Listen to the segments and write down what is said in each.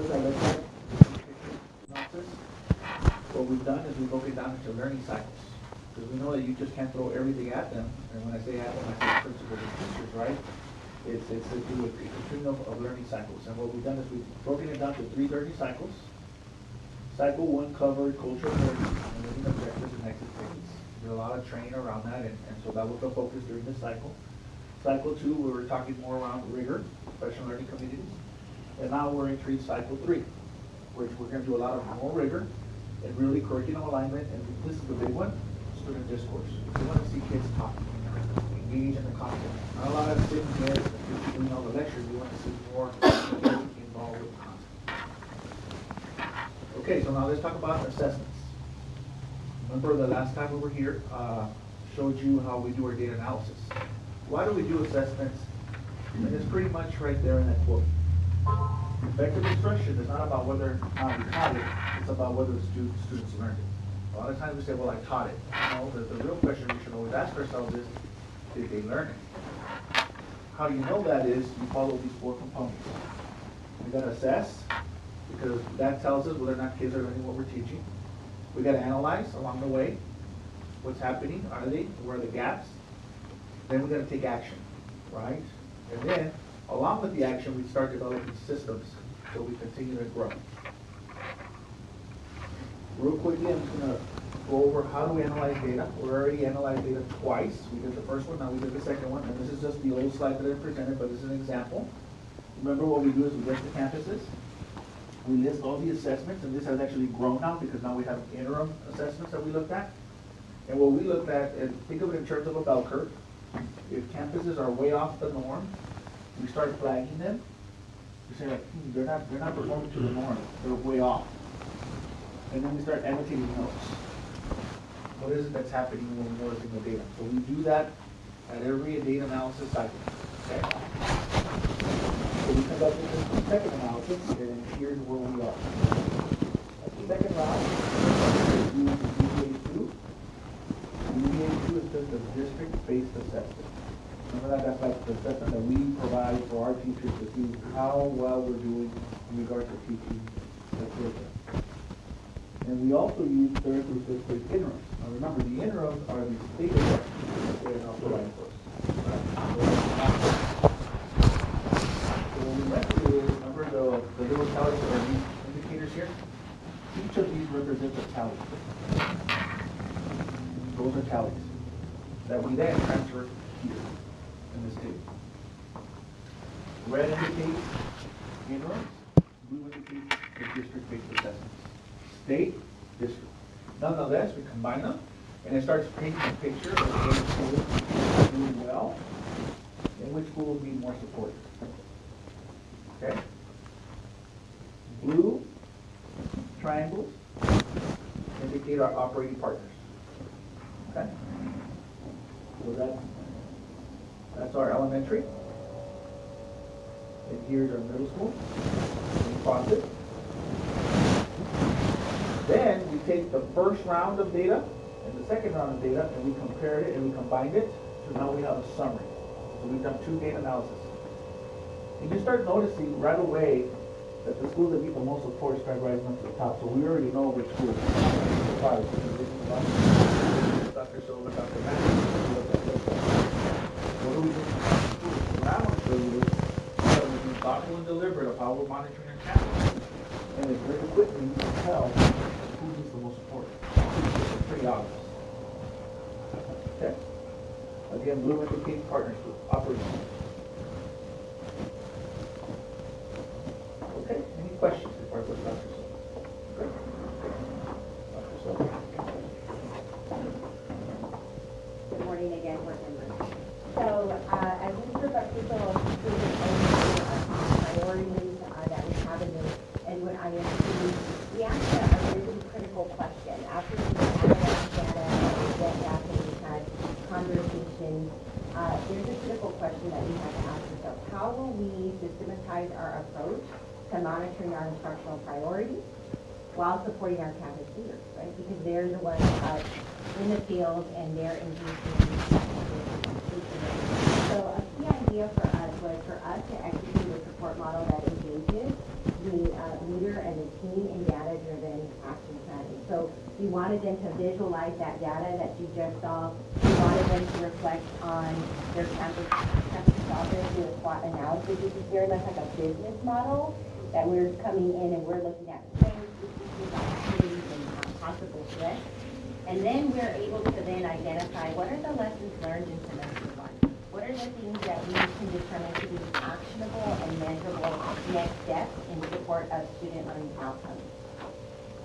does that look like? Synopsis. What we've done is we broke it down into learning cycles. Because we know that you just can't throw everything at them. And when I say at them, I say principals and teachers, right? It's to do with a continuum of learning cycles. And what we've done is we've broken it down to 3 learning cycles. Cycle 1 covered culture and learning, and learning objectives and exit phase. There's a lot of training around that, and so that was the focus during this cycle. Cycle 2, we were talking more around rigor, professional learning communities. And now we're entering cycle 3, which we're going to do a lot of more rigor and really curriculum alignment. And this is the big one, student discourse. We want to see kids talk, engage in the content. Not a lot of sitting there doing all the lectures. We want to see more involved with the content. Okay, so now let's talk about assessments. Remember the last time we were here, showed you how we do our data analysis. Why do we do assessments? And it's pretty much right there in that quote. Effective instruction is not about whether or not we taught it, it's about whether the students learned it. A lot of times we say, well, I taught it. No, the real question we should always ask ourselves is, did they learn it? How do you know that is, you follow these 4 components. We gotta assess, because that tells us whether or not kids are learning what we're teaching. We gotta analyze along the way. What's happening? Are they? Where are the gaps? Then we gotta take action, right? And then, along with the action, we start developing systems so we continue to grow. Real quickly, I'm just gonna go over how do we analyze data. We already analyzed data twice. We did the first one, now we did the second one, and this is just the old slide that I presented, but this is an example. Remember what we do is we list the campuses. We list all the assessments, and this has actually grown now because now we have interim assessments that we looked at. And what we looked at, and think of it in terms of a bell curve. If campuses are way off the norm, we start flagging them. We say like, they're not performing to the norm. They're way off. And then we start annotating notes. What is it that's happening when we're noticing the data? So we do that at every data analysis cycle. Okay? So we conducted this second analysis, and here's where we are. At the second round, we use DBA2. DBA2 is just a district-based assessment. Remember that? That's like the assessment that we provide for our teachers to see how well we're doing in regards to teaching the curriculum. And we also use 3rd through 5th grade interims. Now remember, the interims are the state assessments that they're not providing for us. So what we went through is, remember the little tallies that are these indicators here? Each of these represents a tally. Those are tallies that we then transfer here in this table. Red indicates interims, blue indicates the district-based assessments. State, district. Nonetheless, we combine them, and it starts painting a picture of which schools are doing well and which schools need more support. Okay? Blue triangles indicate our operating partners. Okay? So that's our elementary. And here's our middle school. Responsive. Then we take the first round of data and the second round of data, and we compared it and we combined it, so now we have a summary. So we've done 2 data analysis. And you start noticing right away that the schools that need the most support start rising up to the top. So we already know which schools. Dr. Silva, Dr. Matthews. What do we do? What I want to show you is that we've been thoughtful and deliberate of how we're monitoring our campus. And it's very quickly you can tell who needs the most support. It's pretty obvious. Okay? Again, blue indicates partners group, operations. Okay, any questions before I go to Dr. Silva? Okay. Dr. Silva. Good morning again, board members. So, as introductory priorities that we have in what ISP, we asked a really critical question. After we analyzed data, we went back and we had conversations, there's a critical question that we have to ask ourselves. How will we systematize our approach to monitoring our instructional priorities while supporting our campus leaders, right? Because they're the ones in the field and they're engaging in so a key idea for us was for us to execute a support model that engages the team and data-driven action planning. So we wanted them to visualize that data that you just saw. We wanted them to reflect on their campus office, do a SWOT analysis. This is very much like a business model that we're coming in and we're looking at strengths, weaknesses, opportunities, and possible threats. And then we're able to then identify what are the lessons learned in semester one. What are the things that we can determine to be actionable and measurable next steps in support of student learning outcomes?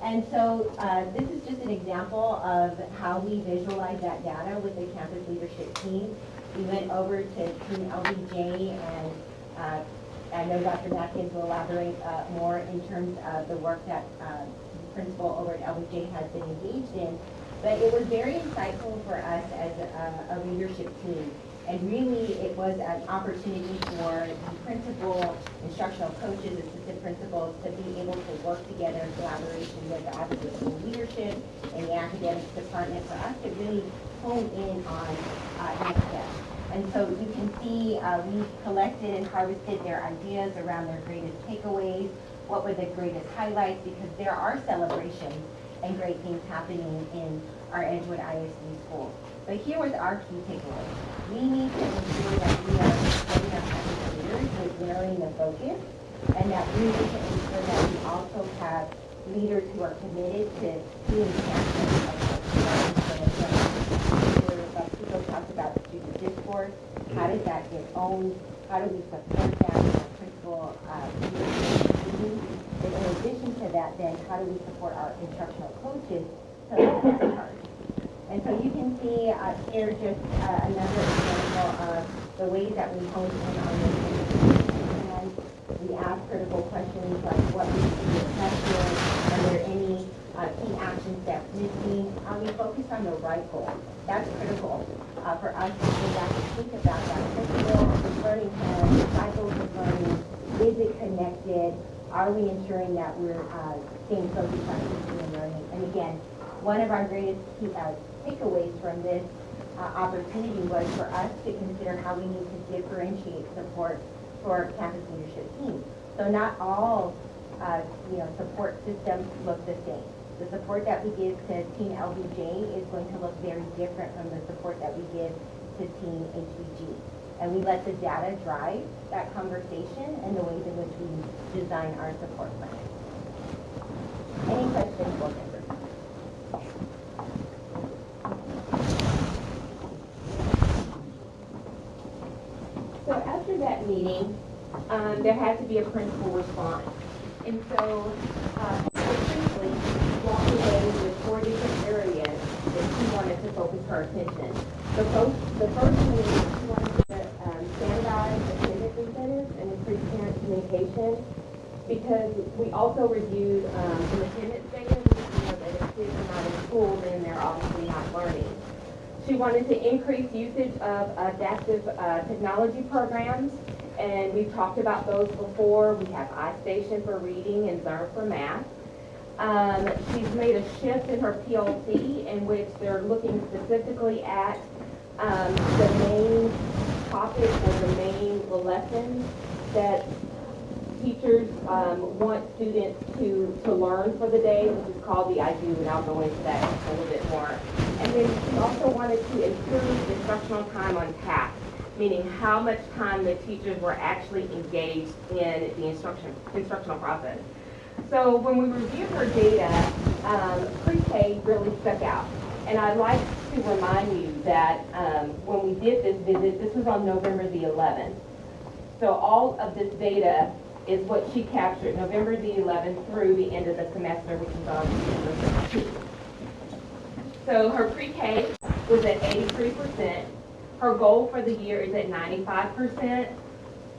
And so this is just an example of how we visualize that data with the campus leadership team. We went over to Team LBJ, and I know Dr. Matkins will elaborate more in terms of the work that the principal over at LBJ has been engaged in. But it was very insightful for us as a leadership team. And really, it was an opportunity for the principal, instructional coaches, assistant principals to be able to work together in collaboration with the Office of School Leadership and the academics department for us to really hone in on next steps. And so you can see we collected and harvested their ideas around their greatest takeaways, what were the greatest highlights, because there are celebrations and great things happening in our Edgewood ISD schools. But here was our key takeaway. We need to ensure that we are supporting our campus leaders with narrowing the focus, and that we need to ensure that we also have leaders who are committed to being champions of learning. Like Chico talked about student discourse, how does that get owned? How do we support that in our principal leadership? And in addition to that, then how do we support our instructional coaches to lead that charge? And so you can see here just another example of the ways that we hone in on this. And we ask critical questions like what we should be effective, are there any key action steps missing? We focus on the right goal. That's critical for us to go back and think about that principle, learning plan, cycles of learning. Is it connected? Are we ensuring that we're staying focused on teaching and learning? And again, one of our greatest key takeaways from this opportunity was for us to consider how we need to differentiate support for campus leadership teams. So not all support systems look the same. The support that we give to Team LBJ is going to look very different from the support that we give to Team HBG. And we let the data drive that conversation and the ways in which we design our support plan. Any questions, board members? So after that meeting, there had to be a principal response. And so essentially walked away with 4 different areas that she wanted to focus her attention. The first one is she wanted to standardize attendance incentives and increase parent communication, because we also reviewed some attendance data. We know that if kids are not in school, then they're obviously not learning. She wanted to increase usage of adaptive technology programs, and we've talked about those before. We have iStation for reading and Zern for math. She's made a shift in her PLC in which they're looking specifically at the main topic or the main lessons that teachers want students to learn for the day, which is called the I Do, and I'll go into that a little bit more. And then she also wanted to improve instructional time on task, meaning how much time the teachers were actually engaged in the instructional process. So when we reviewed her data, pre-K really stuck out. And I'd like to remind you that when we did this visit, this was on November the 11th. So all of this data is what she captured November the 11th through the end of the semester, which is on December 15th. So her pre-K was at 83%. Her goal for the year is at 95%.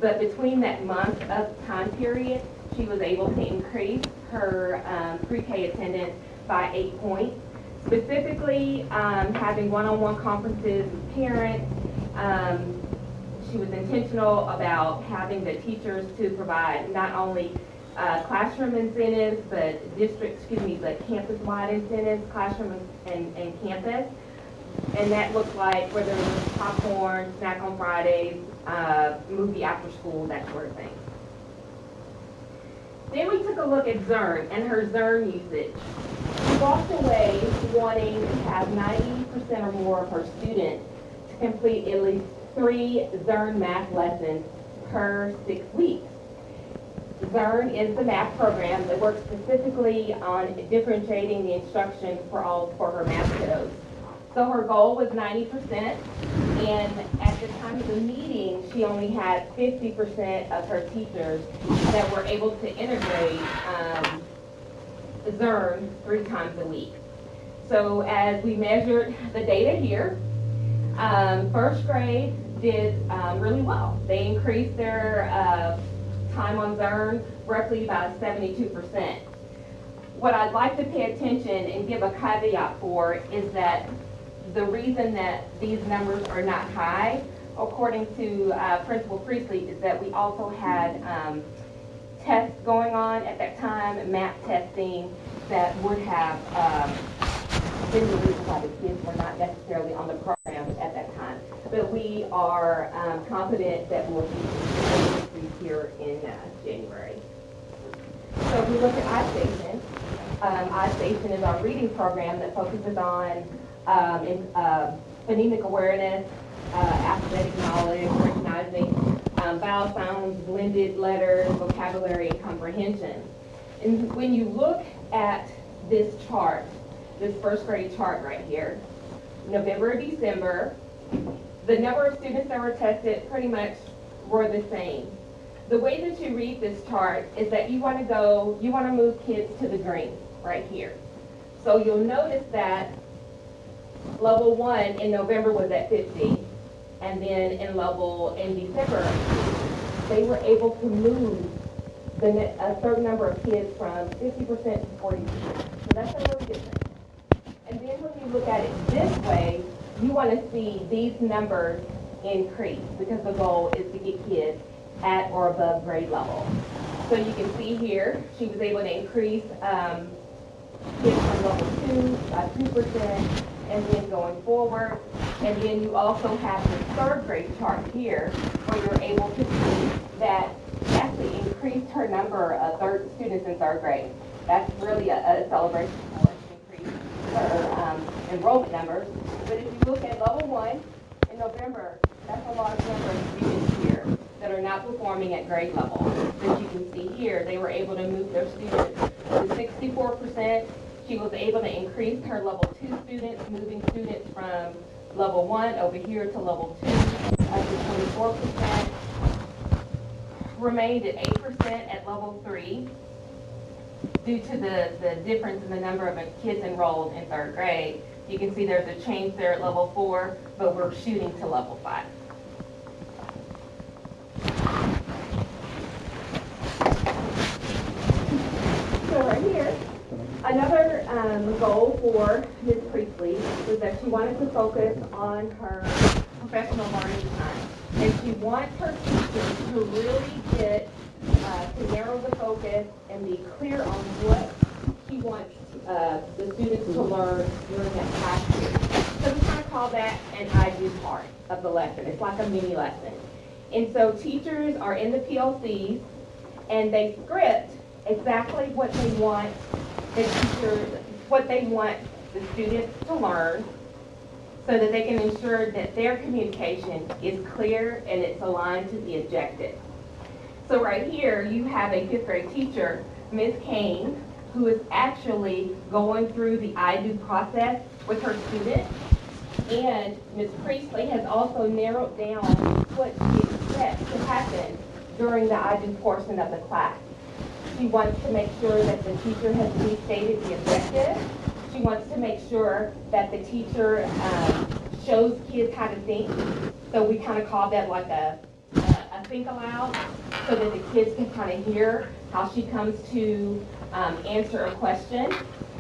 But between that month of time period, she was able to increase her pre-K attendance by 8 points. Specifically, having one-on-one conferences with parents. She was intentional about having the teachers to provide not only classroom incentives, but campus-wide incentives, classroom and campus. And that looks like whether it was popcorn, snack on Fridays, movie after school, that sort of thing. Then we took a look at Zern and her Zern usage. She walked away wanting to have 90% or more of her students to complete at least 3 Zern math lessons per 6 weeks. Zern is the math program that works specifically on differentiating the instruction for her math kiddos. So her goal was 90%, and at the time of the meeting, she only had 50% of her teachers that were able to integrate Zern 3 times a week. So as we measured the data here, first grade did really well. They increased their time on Zern roughly by 72%. What I'd like to pay attention and give a caveat for is that the reason that these numbers are not high, according to Principal Priestley, is that we also had tests going on at that time, map testing, that would have been the reason why the kids were not necessarily on the program at that time. But we are confident that we'll see an increase here in January. So if we look at iStation, iStation is our reading program that focuses on phonemic awareness, alphabetic knowledge, recognizing vowel sounds, blended letters, vocabulary, and comprehension. And when you look at this chart, this first grade chart right here, November, December, the number of students that were tested pretty much were the same. The way that you read this chart is that you want to move kids to the green right here. So you'll notice that level 1 in November was at 50, and then in December, they were able to move a certain number of kids from 50% to 40%. So that's a little different. And then when you look at it this way, you want to see these numbers increase because the goal is to get kids at or above grade level. So you can see here, she was able to increase kids from level 2 by 2%, and then going forward. And then you also have the third grade chart here, where you're able to see that she actually increased her number of students in third grade. That's really a celebration for her to increase her enrollment numbers. But if you look at level 1 in November, that's a large number of students here that are not performing at grade level. As you can see here, they were able to move their students to 64%. She was able to increase her level 2 students, moving students from level 1 over here to level 2 up to 24%. Remained at 8% at level 3 due to the difference in the number of kids enrolled in third grade. You can see there's a change there at level 4, but we're shooting to level 5. So right here, another goal for Ms. Priestley was that she wanted to focus on her professional learning time. And she wants her teachers to really get, to narrow the focus and be clear on what she wants the students to learn during that class period. So we kind of call that an I do part of the lesson. It's like a mini lesson. And so teachers are in the PLCs and they script exactly what they want the teachers, what they want the students to learn so that they can ensure that their communication is clear and it's aligned to the objective. So right here, you have a 5th grade teacher, Ms. Kane, who is actually going through the I do process with her students. And Ms. Priestley has also narrowed down what she expects to happen during the I do portion of the class. She wants to make sure that the teacher has restated the objective. She wants to make sure that the teacher shows kids how to think. So we kind of call that like a think aloud, so that the kids can kind of hear how she comes to answer a question.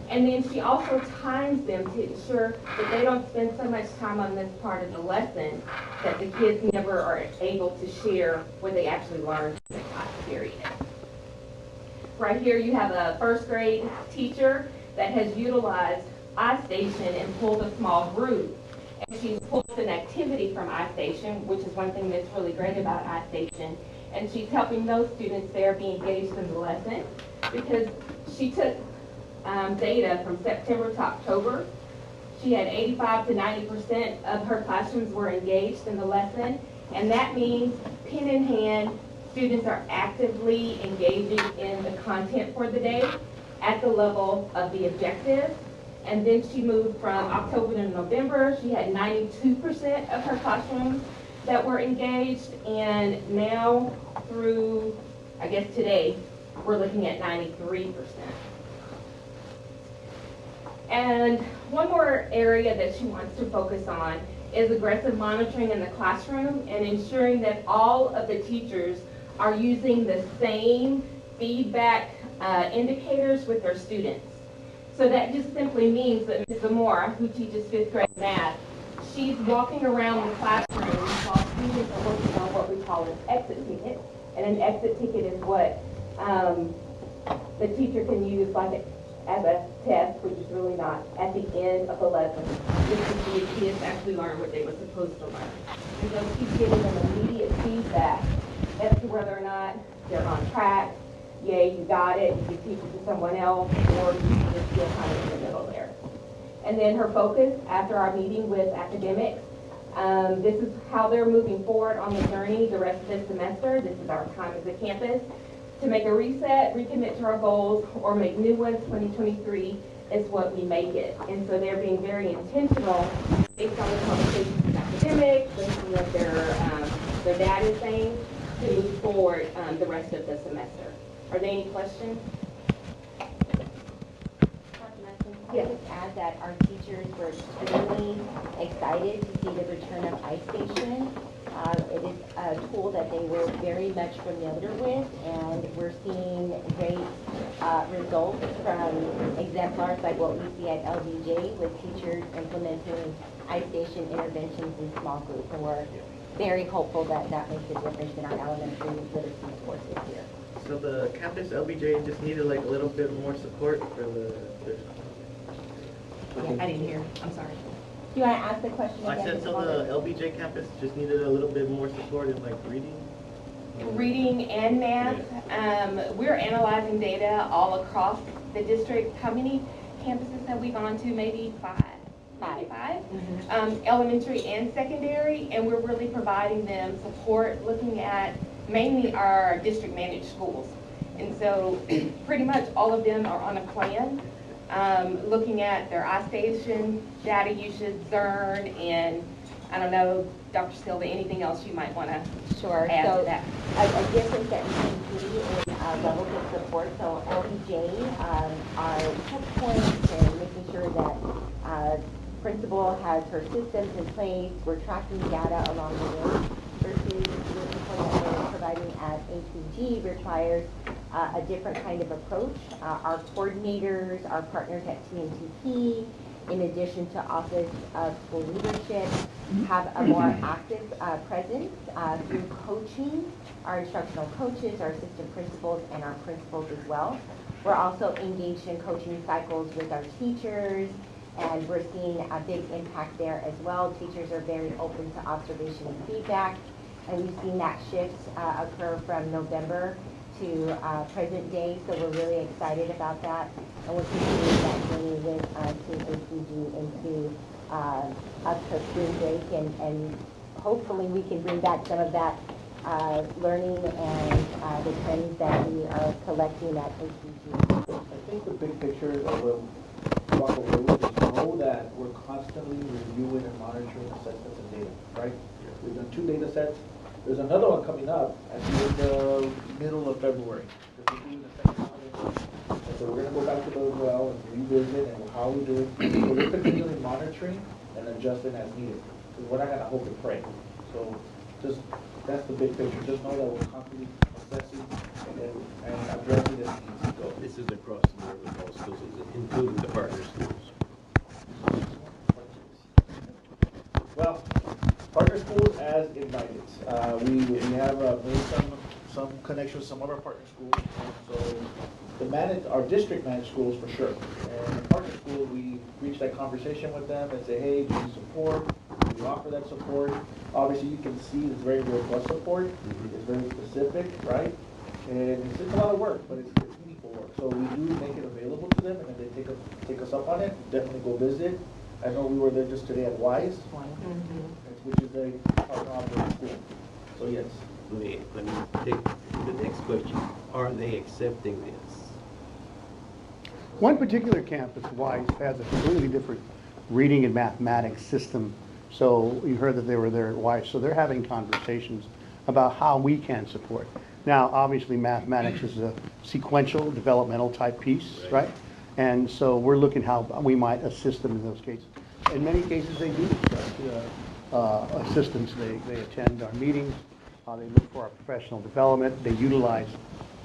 And then she also times them to ensure that they don't spend so much time on this part of the lesson that the kids never are able to share what they actually learned in the class period. Right here you have a 1st grade teacher that has utilized iStation and pulled a small group. And she's pulled an activity from iStation, which is one thing that's really great about iStation, and she's helping those students there be engaged in the lesson, because she took data from September to October. She had 85 to 90% of her classrooms were engaged in the lesson, and that means pen in hand, students are actively engaging in the content for the day at the level of the objective. And then she moved from October to November. She had 92% of her classrooms that were engaged, and now through, I guess today, we're looking at 93%. And one more area that she wants to focus on is aggressive monitoring in the classroom and ensuring that all of the teachers are using the same feedback indicators with their students. So that just simply means that Ms. Zamora, who teaches 5th grade math, she's walking around the classroom while students are working on what we call an exit ticket. And an exit ticket is what the teacher can use like as a test, which is really not, at the end of the lesson, just to see if kids actually learn what they were supposed to learn. And so she's giving them immediate feedback as to whether or not they're on track. Yay, you got it, you can teach it to someone else, or you just feel kind of in the middle there. And then her focus after our meeting with academics, this is how they're moving forward on the journey the rest of this semester. This is our time as a campus to make a reset, recommit to our goals, or make new ones. 2023 is what we make it. And so they're being very intentional based on the conversations with academics, based on what their dad is saying, to move forward the rest of the semester. Are there any questions? Yes. Just add that our teachers were extremely excited to see the return of iStation. It is a tool that they were very much familiar with, and we're seeing great results from exemplars like what we see at LBJ with teachers implementing iStation interventions in small groups, and we're very hopeful that that makes a difference in our elementary literacy courses here. So the campus LBJ just needed like a little bit more support for the I didn't hear. I'm sorry. Do you want to ask the question again? I said so the LBJ campus just needed a little bit more support in like reading? Reading and math. We're analyzing data all across the district. How many campuses have we gone to? Maybe five. Mm-hmm. Elementary and secondary, and we're really providing them support looking at mainly our district managed schools. And so pretty much all of them are on a plan, looking at their iStation, data usage, Zern, and I don't know, Dr. Silva, anything else you might want to Sure. add So to that? a difference that we can see in levels of support. So LBJ are touch points and making sure that principal has her systems in place. We're tracking data along the way versus the support that we're providing at HBG requires a different kind of approach. Our coordinators, our partners at TNTP, in addition to Office of School Leadership, have a more active presence through coaching, our instructional coaches, our assistant principals, and our principals as well. We're also engaged in coaching cycles with our teachers, and we're seeing a big impact there as well. Teachers are very open to observation and feedback, and we've seen that shift occur from November to present day, so we're really excited about that, and we're continuing that journey with Team HBG into up to spring break, and hopefully we can bring back some of that learning and the trends that we are collecting at HBG. I think the big picture of what we walk away with is know that we're constantly reviewing and monitoring assessments and data, right? We've done 2 data sets. There's another one coming up at the middle of February. We're doing the second one. And so we're going to go back to those as well and revisit and how we do it. So we're continually monitoring and adjusting as needed. Because we're not going to hope and pray. So just that's the big picture. Just know that we're constantly assessing and addressing the needs. This is across the board with all schools, including the partner schools. Well, partner schools as invited. We have made some connections with some of our partner schools. So our district managed schools for sure. And the partner schools, we reached that conversation with them and say, hey, do you support? we offer that support. Obviously, you can see it's very robust support, it's very specific, right? And it's a lot of work, but it's meaningful work. So we do make it available to them, and if they take us up on it, definitely go visit. I know we were there just today at Wise, which is very powerful school. So yes. Let me take the next question. Are they accepting this? One particular campus, Wise, has a completely different reading and mathematics system. So you heard that they were there at Wise, so they're having conversations about how we can support. Now, obviously, mathematics is a sequential, developmental type piece, right? And so we're looking how we might assist them in those cases. In many cases, they do assistance. They attend our meetings. They look for our professional development. They utilize,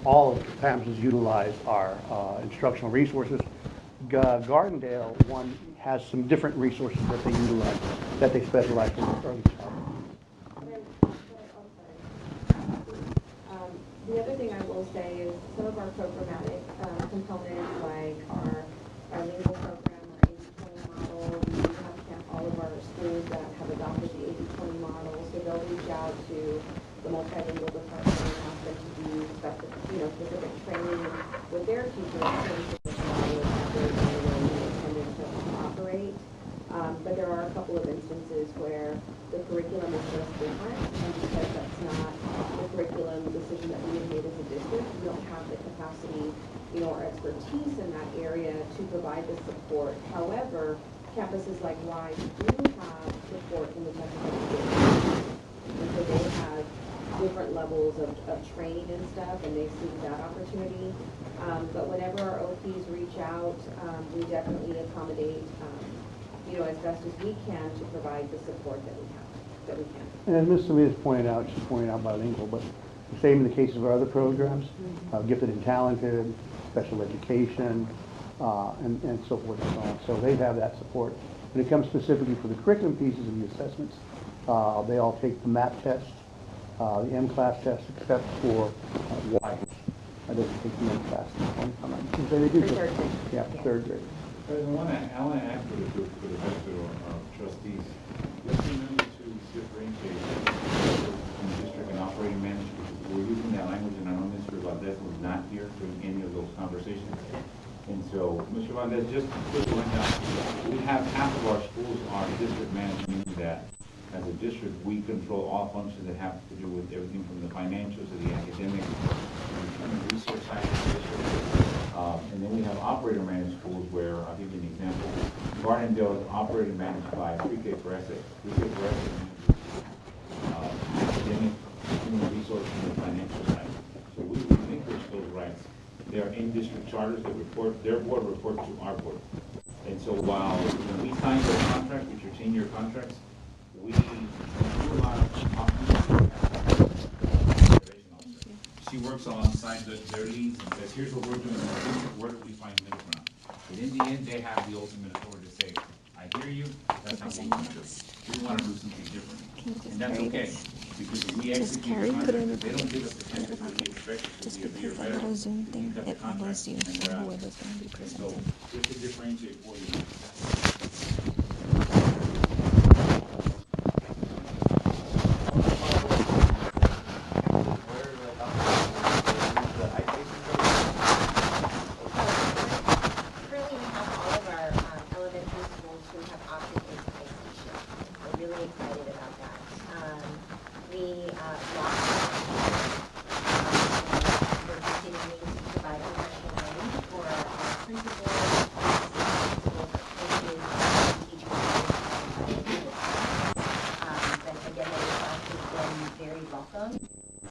all of the campuses utilize our instructional resources. Gardendale, one, has some different resources that they utilize, that they specialize in early childhood. The other thing I will say is some of our programmatic components, like our lingual program, our 80/20 model, we have all of our schools that have adopted the 80/20 model, so they'll reach out to the multilingual department and ask them to do specific training with their teachers in terms of the model that they're intended to operate. But there are a couple of instances where the curriculum is just different, and because that's not the curriculum decision that we have made as a district, we don't have the capacity, or expertise in that area to provide the support. However, campuses like Wise do have support in the technical education, and so they have different levels of training and stuff, and they see that opportunity. But whenever our OPs reach out, we definitely accommodate, as best as we can to provide the support that we can. And as Ms. Salinas pointed out, she's pointed out bilingual, but the same in the case of our other programs, gifted and talented, special education, and so forth and so on. So they have that support. When it comes specifically for the curriculum pieces and the assessments, they all take the MAP test, the M-class test, except for Wise. I don't take the M-class. They do. For third grade. Yeah, third grade. President, I want to ask for the benefit of trustees, let's remember to differentiate from district and operating manager, because we're using that language, and I know Mr. Valdez was not here during any of those conversations. And so, Mr. Valdez, just to point out, we have half of our schools are district managed, meaning that as a district, we control all functions that have to do with everything from the financials to the academic and human resource side of the district. And then we have operator managed schools where, I'll give you an example. Gardendale is operator managed by Pre-K for Essay. Pre-K for Essay manages academic, human resource, and the financial side. So we relinquish those rights. They are in-district charters that report, their board reports to our board. And so while when we sign those contracts, which are 10-year contracts, we do a lot of options. She works alongside their leads and says, here's what we're doing, where do we find middle ground? But in the end, they have the ultimate authority to say, I hear you, that's not what we want to do. We want to do something different. And that's okay, because if we execute the contract, they don't give us the template that we expect it to be a year better. Little Zoom thing, We cut the it contract, follows you and from we're out. whoever's going to be So, presenting. just to differentiate for you. Currently, we have all of our elementary schools who have opted into vacation. We're really excited about that. We lost we're continuing to provide professional learning for our principals, coaches, teachers. But again, the response has been very welcome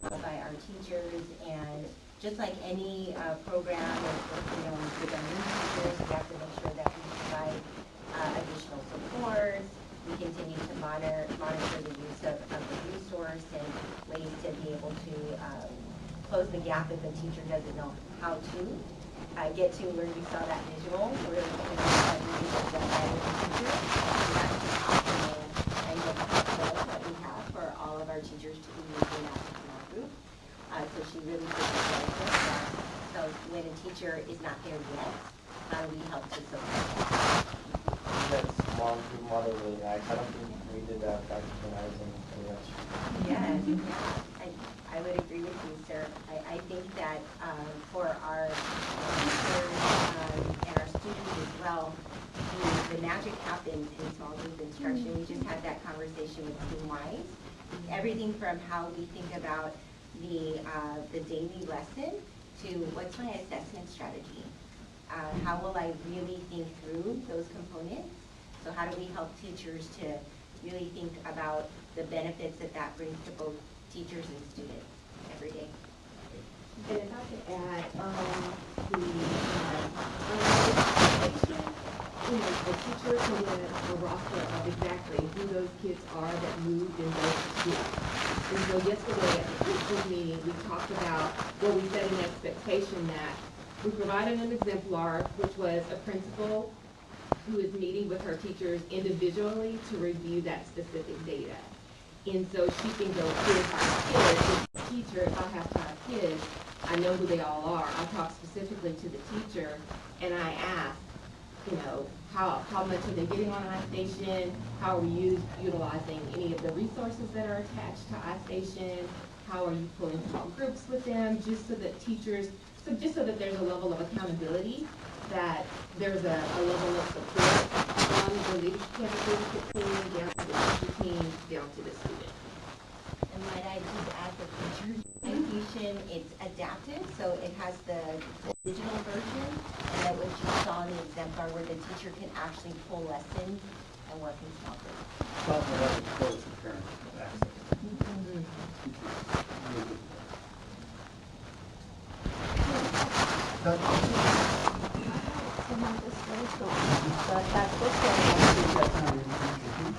by our teachers, and just like any program, with our new teachers, we have to make sure that we provide additional support. We continue to monitor the use of the resource and ways to be able to close the gap if a teacher doesn't know how to get to where you saw that visual. We're looking at the teacher. That's the optimal and the flow that we have for all of our teachers to be using that small group. So she really takes that. So when a teacher is not there yet, how do we help to support? That model really nice. I don't think we did that back when I was in elementary. Yes, I would agree with you, sir. I think that for our teachers and our students as well, the magic happens in small group instruction. We just had that conversation with Team Wise. Everything from how we think about the daily lesson to what's my assessment strategy? How will I really think through those components? So how do we help teachers to really think about the benefits that brings to both teachers and students every day? And if I could add, the teacher can get a roster of exactly who those kids are that moved in those schools. And so yesterday at the principals meeting, we talked about, we set an expectation that we provided an exemplar, which was a principal who is meeting with her teachers individually to review that specific data. And so she can go kid by kid. As a teacher, if I have 5 kids, I know who they all are. I talk specifically to the teacher and I ask, how much are they getting on iStation? How are we utilizing any of the resources that are attached to iStation? How are you pulling small groups with them? Just so that there's a level of accountability, that there's a level of support from the leadership team down to the teacher team, down to the student. And might I just add the teacher citation, it's adaptive, so it has the digital version, and then what you saw in the exemplar where the teacher can actually pull lessons and work in small groups.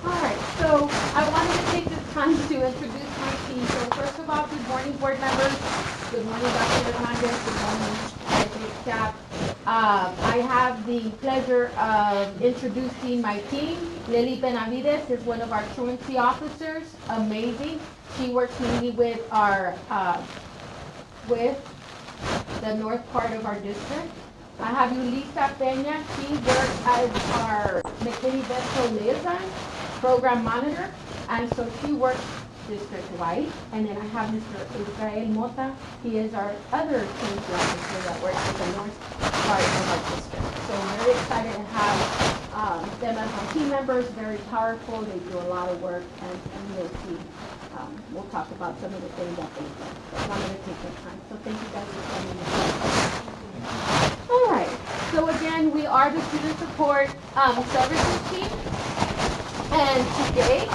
All right, so I wanted to take this time to introduce my team. So first of all, good morning, board members. Good morning, Dr. Hernandez. Good morning, executive staff. I have the pleasure of introducing my team. Lily Benavides is one of our truancy officers. Amazing. She works mainly with with the north part of our district. I have Yulisa Peña. She works as our McKinney-Vento liaison, program monitor, and so she works district-wide. And then I have Mr. Israel Mota. He is our other truancy officer that works with the north part of our district. So I'm very excited to have them as my team members. Very powerful. They do a lot of work, and you'll see. We'll talk about some of the things that they do. So I'm going to take their time. So thank you guys for coming. All right. So again, we are the student support services team. And today,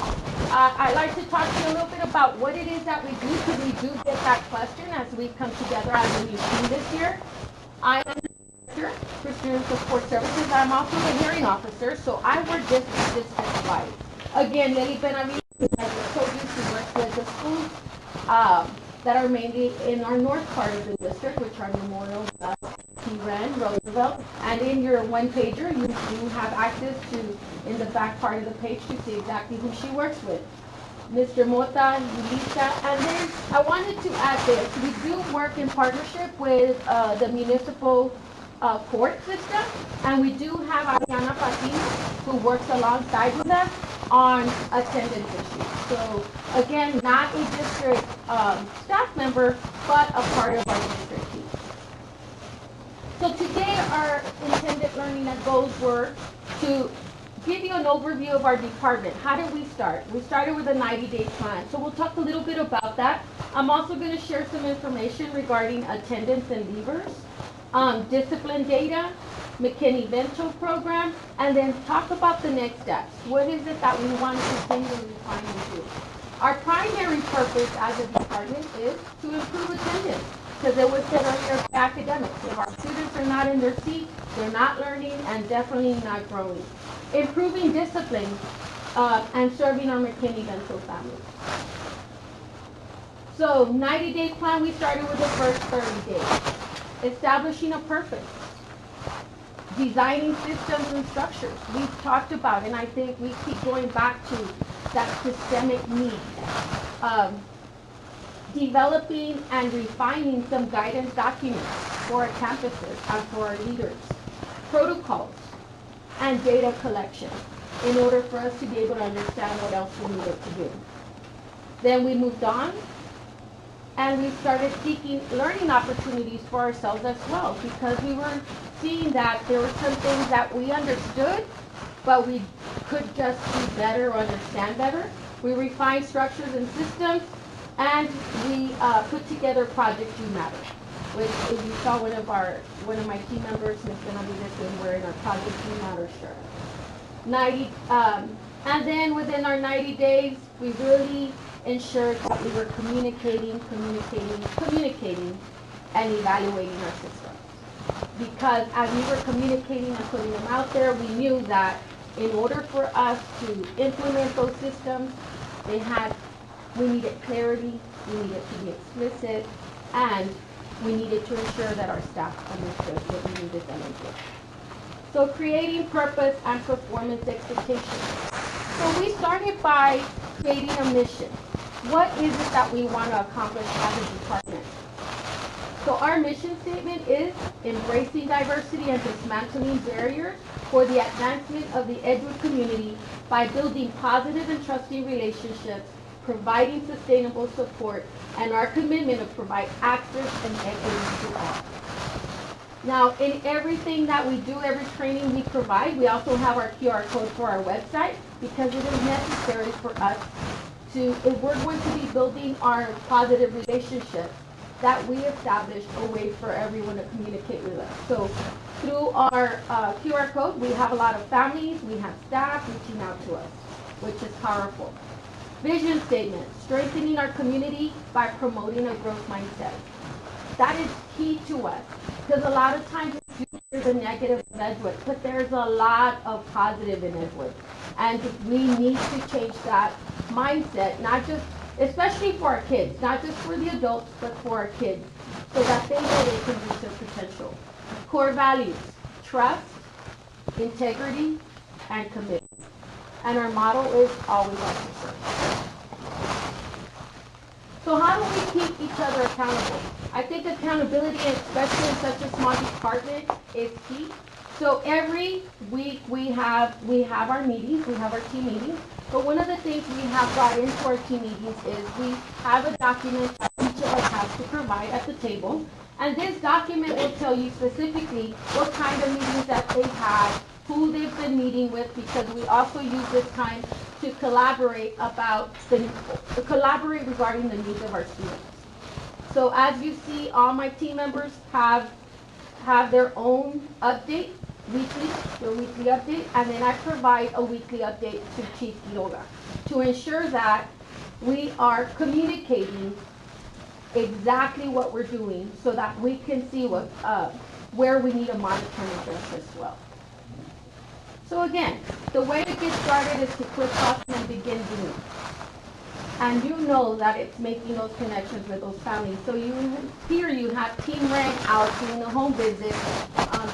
I'd like to talk to you a little bit about what it is that we do, because we do get that question as we come together as a new team this year. I am the director for student support services. I'm also the hearing officer, so I work district-wide. Again, Lily Benavides, as I told you, she works with the schools that are mainly in our north part of the district, which are Memorial, T-Ren, Roosevelt. And in your one-pager, you do have access to, in the back part of the page, to see exactly who she works with. Mr. Mota, Yulisa, and then I wanted to add this. We do work in partnership with the municipal court system, and we do have Ariana Patino, who works alongside with us on attendance issues. So again, not a district staff member, but a part of our district team. So today our intended learning goals were to give you an overview of our department. How did we start? We started with a 90-day plan. So we'll talk a little bit about that. I'm also going to share some information regarding attendance and leavers, discipline data, McKinney-Vento program, and then talk about the next steps. What is it that we want to continue to refine and do? Our primary purpose as a department is to improve attendance, because it was said earlier, academics. If our students are not in their seats, they're not learning and definitely not growing. Improving discipline and serving our McKinney-Vento families. So 90-day plan, we started with the first 30 days. Establishing a purpose. Designing systems and structures. We've talked about, and I think we keep going back to that systemic need. Developing and refining some guidance documents for our campuses and for our leaders. Protocols. and data collection in order for us to be able to understand what else we needed to do. Then we moved on and we started seeking learning opportunities for ourselves as well, because we were seeing that there were some things that we understood, but we could just do better or understand better. We refined structures and systems, and we put together Project Do Matter, which if you saw one of my team members, Ms. Benavides, was wearing our Project Do Matter shirt. And then within our 90 days, we really ensured that we were communicating, and evaluating our systems. Because as we were communicating and putting them out there, we knew that in order for us to implement those systems, we needed clarity, we needed to be explicit, and we needed to ensure that our staff understood what we needed them to do. So creating purpose and performance expectations. So we started by creating a mission. What is it that we want to accomplish as a department? So our mission statement is embracing diversity and dismantling barriers for the advancement of the Edgewood community by building positive and trusting relationships, providing sustainable support, and our commitment to provide access and equity to all. Now, in everything that we do, every training we provide, we also have our QR code for our website, because it is necessary for us to, if we're going to be building our positive relationships, that we establish a way for everyone to communicate with us. So through our QR code, we have a lot of families, we have staff reaching out to us, which is powerful. Vision statement, strengthening our community by promoting a growth mindset. That is key to us, because a lot of times there's a negative in Edgewood, but there's a lot of positive in Edgewood. And we need to change that mindset, not just, especially for our kids, not just for the adults, but for our kids, so that they know they can reach their potential. Core values, trust, integrity, and commitment. And our motto is always officer. So how do we keep each other accountable? I think accountability, especially in such a small department, is key. So every week we have our meetings, we have our team meetings. But one of the things we have brought into our team meetings is we have a document that each of us has to provide at the table. And this document will tell you specifically what kind of meetings that they've had, who they've been meeting with, because we also use this time to collaborate regarding the needs of our students. So as you see, all my team members have their own update, their weekly update, and then I provide a weekly update to Chief Quiroga to ensure that we are communicating exactly what we're doing, so that we can see where we need to monitor and adjust as well. So again, the way to get started is to quit talking and begin doing. And you know that it's making those connections with those families. So you have Team Red out doing the home visit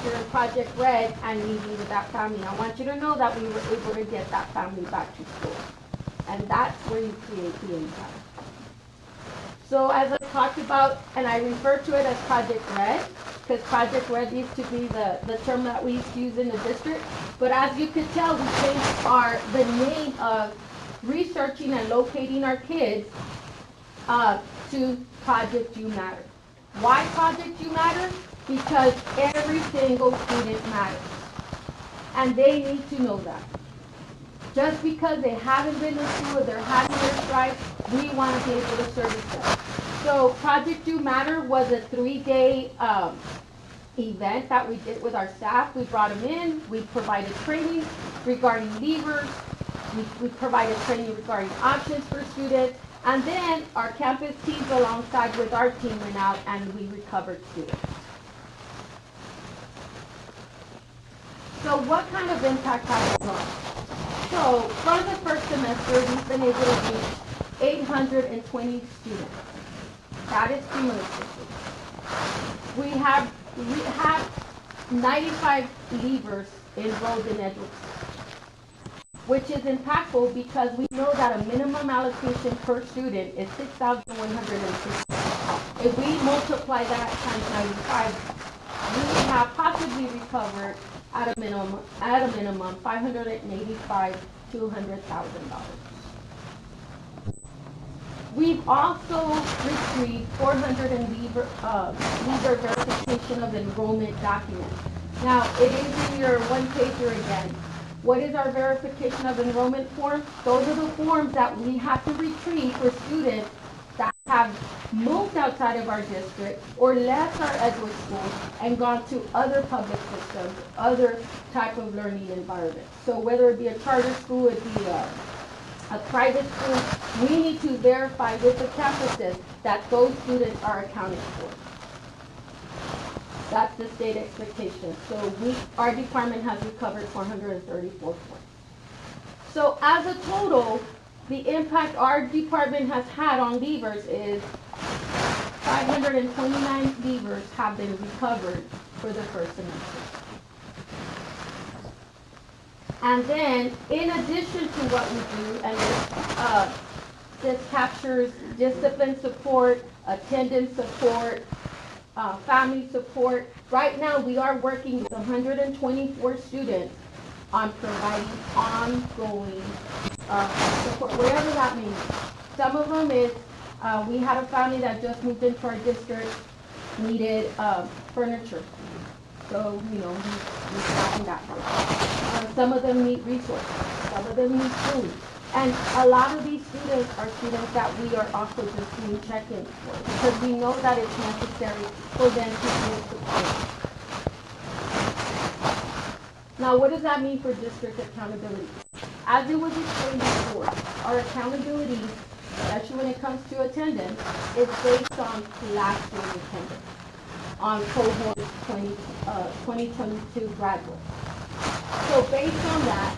during Project Red and meeting with that family. I want you to know that we were able to get that family back to school. And that's where you create the impact. So as I talked about, and I refer to it as Project Red, because Project Red used to be the term that we used to use in the district. But as you could tell, we changed the name of researching and locating our kids to Project Do Matter. Why Project Do Matter? Because every single student matters. And they need to know that. Just because they haven't been to school, they're having their stripes, we want to be able to service them. So Project Do Matter was a 3-day event that we did with our staff. We brought them in, we provided training regarding levers, we provided training regarding options for students, and then our campus teams alongside with our team went out and we recovered students. So what kind of impact has it done? So from the first semester, we've been able to reach 820 students. That is cumulatively. We have 95 leavers enrolled in Edgewood, which is impactful because we know that a minimum allocation per student is $6,160. If we multiply that times 95, we have possibly recover at a minimum $585 to $100,000. We've also retrieved 400 leaver verification of enrollment documents. Now, it is in your one-pager again. What is our verification of enrollment form? Those are the forms that we have to retrieve for students that have moved outside of our district or left our Edgewood schools and gone to other public systems, other type of learning environments. So whether it be a charter school, it be a private school, we need to verify with the campuses that those students are accounted for. That's the state expectation. So our department has recovered 434 points. So as a total, the impact our department has had on leavers is 529 leavers have been recovered for the first semester. And then, in addition to what we do, and this captures discipline support, attendance support, family support. Right now, we are working with 124 students on providing ongoing support, whatever that means. Some of them is, we had a family that just moved into our district, needed furniture. So, we found that. Some of them need resources. Some of them need food. And a lot of these students are students that we are also just doing check-ins for because we know that it's necessary for them to get support. Now, what does that mean for district accountability? As it was explained before, our accountability, especially when it comes to attendance, is based on last year's attendance, on cohort 2022 graduates. So based on that,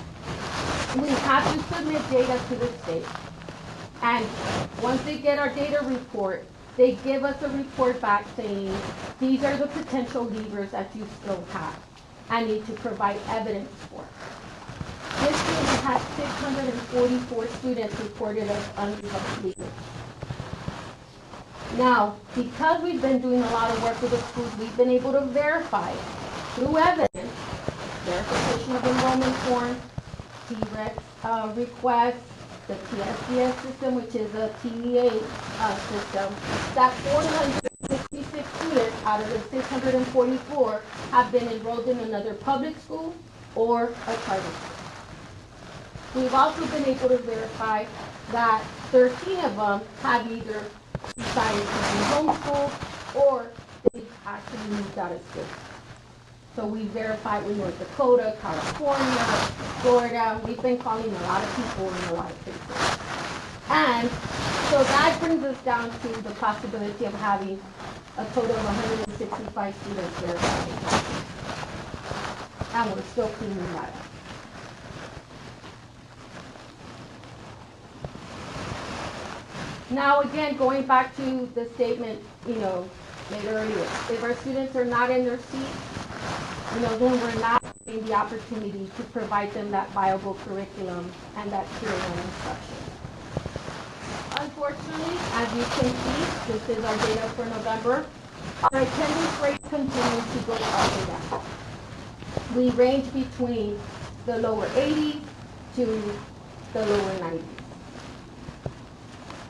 we have to submit data to the state. And once they get our data report, they give us a report back saying, these are the potential leavers that you still have and need to provide evidence for. This year we had 644 students reported as unresolved leavers. Now, because we've been doing a lot of work with the schools, we've been able to verify through evidence, verification of enrollment forms, TREX requests, the TSDS system, which is a TEA system, that 466 students out of the 644 have been enrolled in another public school or a charter school. We've also been able to verify that 13 of them have either decided to be homeschooled or they've actually moved out of state. So we verified with North Dakota, California, Florida. We've been calling a lot of people in a lot of places. And so that brings us down to the possibility of having a total of 165 students verified. And we're still cleaning that up. Now again, going back to the statement, made earlier, if our students are not in their seats, then we're not getting the opportunity to provide them that viable curriculum and that Tier 1 instruction. Unfortunately, as you can see, this is our data for November. Our attendance rate continues to go up and down. We range between the lower 80s to the lower 90s.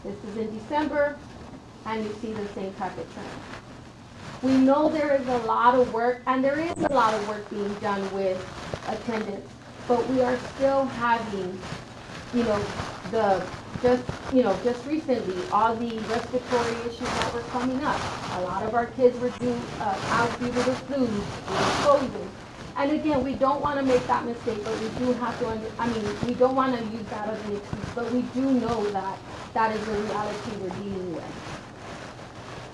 This is in December, and you see the same type of trend. We know there is a lot of work, and there is a lot of work being done with attendance, but we are still having, just recently, all the respiratory issues that were coming up. A lot of our kids were out due to the flu, due to COVID. And again, we don't want to make that mistake, but we do have to, we don't want to use that as an excuse, but we do know that that is the reality we're dealing with.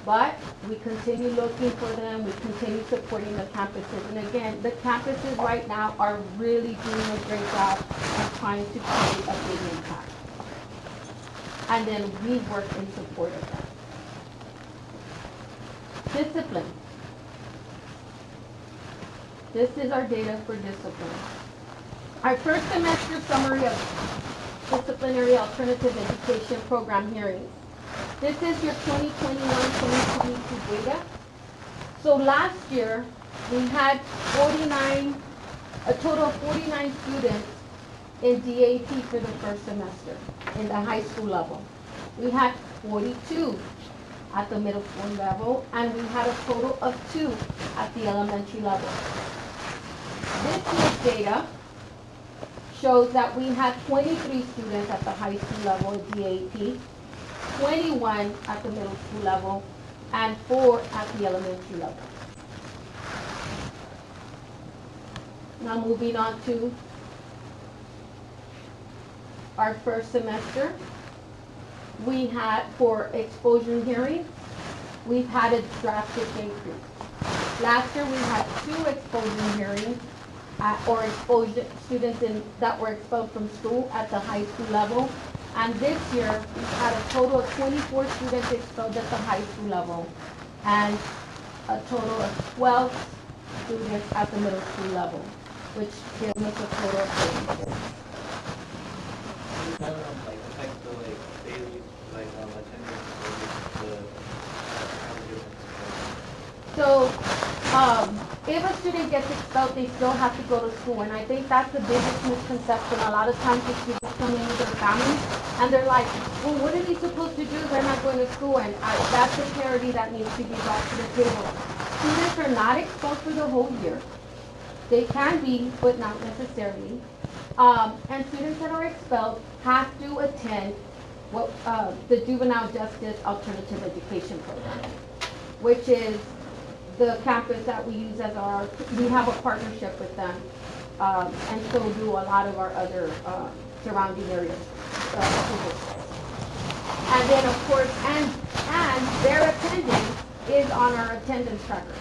But we continue looking for them, we continue supporting the campuses. And again, the campuses right now are really doing a great job of trying to create a big impact. And then we work in support of them. Discipline. This is our data for discipline. Our first semester summary of disciplinary alternative education program hearings. This is your 2021-2022 data. So last year, we had a total of 49 students in DAP for the first semester in the high school level. We had 42 at the middle school level, and we had a total of 2 at the elementary level. This year's data shows that we had 23 students at the high school level at DAP, 21 at the middle school level, and 4 at the elementary level. Now moving on to our first semester, we had, for exposure hearing, we've had a drastic increase. Last year we had 2 exposure hearings or exposure students that were expelled from school at the high school level. And this year we've had a total of 24 students expelled at the high school level and a total of 12 students at the middle school level, which gives us a total of 34. Kind of like affect the like daily attendance or the So, if a student gets expelled, they still have to go to school, and I think that's the biggest misconception. A lot of times the students come in with their families, and they're like, well, what are they supposed to do? They're not going to school, and that's the clarity that needs to be brought to the table. Students are not expelled for the whole year. They can be, but not necessarily. And students that are expelled have to attend what the Juvenile Justice Alternative Education Program, which is the campus that we use as we have a partnership with them, and so do a lot of our other surrounding areas. And then of course, and their attendance is on our attendance tracker,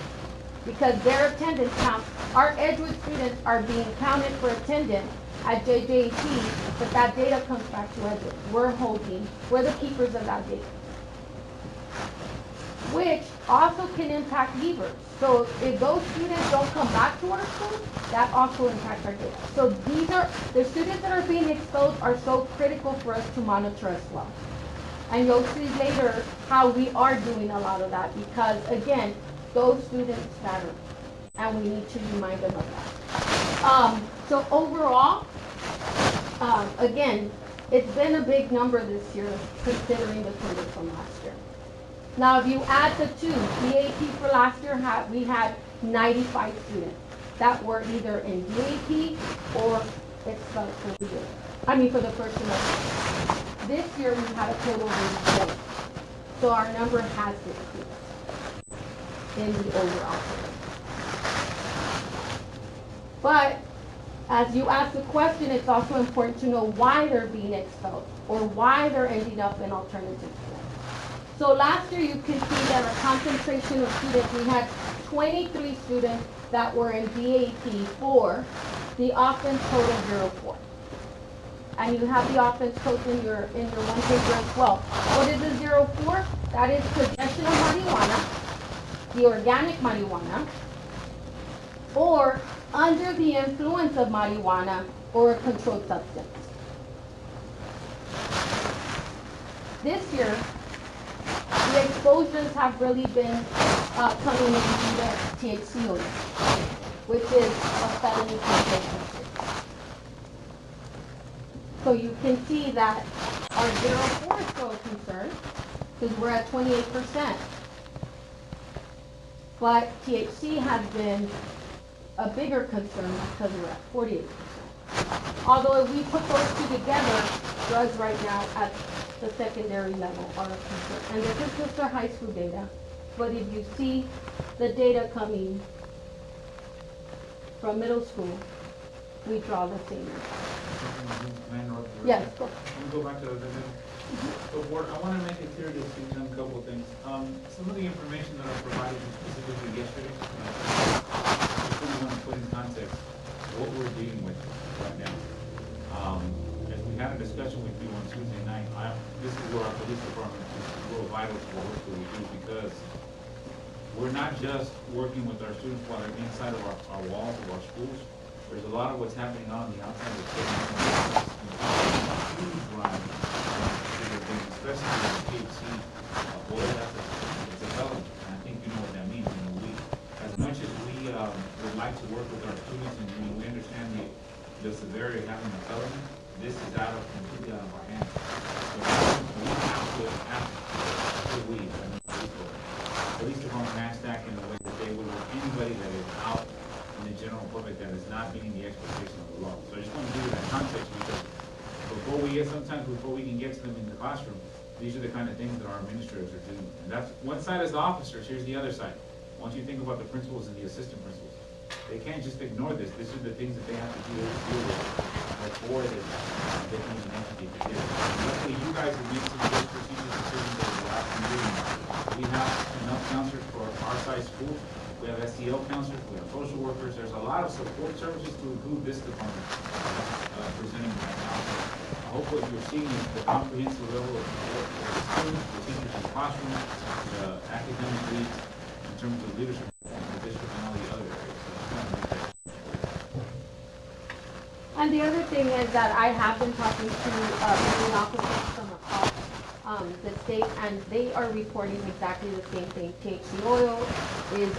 because their attendance counts. Our Edgewood students are being counted for attendance at JJAT, but that data comes back to Edgewood. We're the keepers of that data, which also can impact leavers. So if those students don't come back to our school, that also impacts our data. So the students that are being exposed are so critical for us to monitor as well. And you'll see later how we are doing a lot of that, because again, those students matter, and we need to remind them of that. So overall, again, it's been a big number this year considering the total from last year. Now, if you add the 2, DAP for last year, we had 95 students that were either in DAP or expelled for the year. For the first semester. This year, we had a total of 87. So our number has decreased in the overall. But as you ask the question, it's also important to know why they're being expelled or why they're ending up in alternative schools. So last year, you can see that our concentration of students, we had 23 students that were in DAP 4, the offense total 04. And you have the offense code in your one paper as well. What is the 04? That is possession of marijuana, the organic marijuana, or under the influence of marijuana or a controlled substance. This year, the exposures have really been coming into the THC oil, which is a felony controlled substance. So you can see that our 04 is still a concern, because we're at 28%. But THC has been a bigger concern because we're at 48%. Although if we put those 2 together, drugs right now at the secondary level are a concern. And this is just our high school data. But if you see the data coming from middle school, we draw the same. Yes. Let me go back to the middle. So board, I want to make it clear to Susan a couple of things. Some of the information that I provided you specifically yesterday, I just want to put in context what we're dealing with right now. As we had a discussion with you on Tuesday night, this is where our police department is real vital to the work that we do, because we're not just working with our students while they're inside of our walls of our schools. There's a lot of what's happening on the outside of the schools. Huge run, especially with the THC, boy, that's a development, and I think you know what that means. As much as we like to work with our students, and when we understand the severity of having a felony, this is completely out of our hands. So we have to act, police department has to act in a way that they will let anybody that is out in the general public that is not meeting the expectation of the law. So I just want to give you that context, because sometimes before we can get to them in the classroom, these are the kind of things that our administrators are doing. And that's, one side is the officers, here's the other side. Once you think about the principals and the assistant principals, they can't just ignore this. These are the things that they have to deal with before they can even execute the kids. Luckily, you guys have made some good strategic decisions over the last few years. We have enough counselors for our size schools. We have SEL counselors, we have social workers. There's a lot of support services to include this department presenting right now. So I hope what you're seeing is the comprehensive level of support for the students, the teachers in the classroom, the academic leads, in terms of leadership in the district and all the other areas. So just wanted to make that. And the other thing is that I have been talking to many officers from across the state, and they are reporting exactly the same thing. THC oil is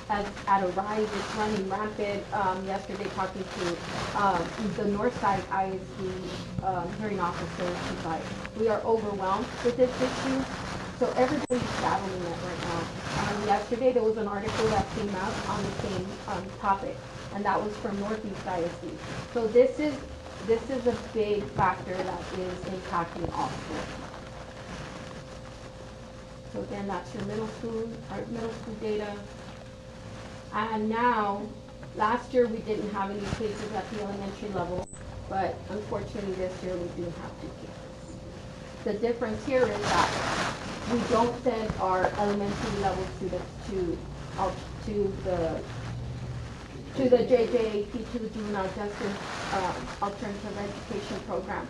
at a rise, it's running rampant. Yesterday talking to the Northside ISD hearing officer, she's like, we are overwhelmed with this issue. So everybody's battling it right now. Yesterday there was an article that came out on the same topic, and that was from Northeast ISD. So this is a big factor that is impacting all schools. So again, that's your middle school data. And now, last year we didn't have any cases at the elementary level, but unfortunately this year we do have 2 cases. The difference here is that we don't send our elementary level students to the JJAP, to the Juvenile Justice Alternative Education Program,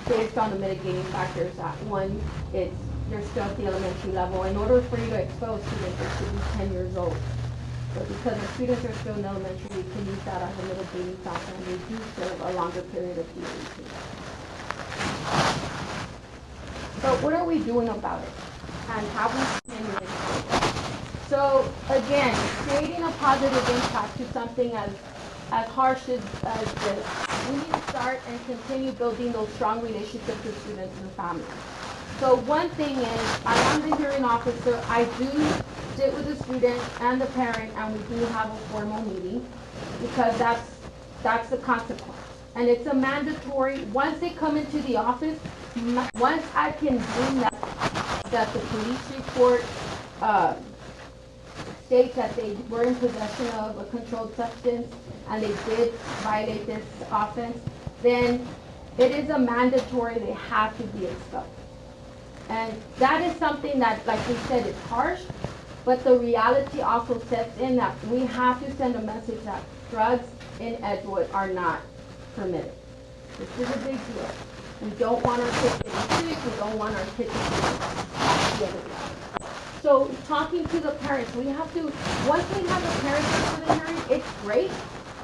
based on the mitigating factors. That one, they're still at the elementary level. In order for you to expose students, they should be 10 years old. But because the students are still in elementary, we can use that as a mitigating factor, and they do serve a longer period of DAT. But what are we doing about it? And how we can it? So again, creating a positive impact to something as harsh as this, we need to start and continue building those strong relationships with students and families. So one thing is, I am the hearing officer. I do sit with the student and the parent, and we do have a formal meeting, because that's the consequence. And it's a mandatory, once they come into the office, once I can bring that the police report states that they were in possession of a controlled substance and they did violate this offense, then it is a mandatory, they have to be expelled. And that is something that, like we said, is harsh, but the reality also sets in that we have to send a message that drugs in Edgewood are not permitted. This is a big deal. We don't want our kids getting sick, we don't want our kids getting sick. So talking to the parents, we have to, once we have the parents for the hearing, it's great,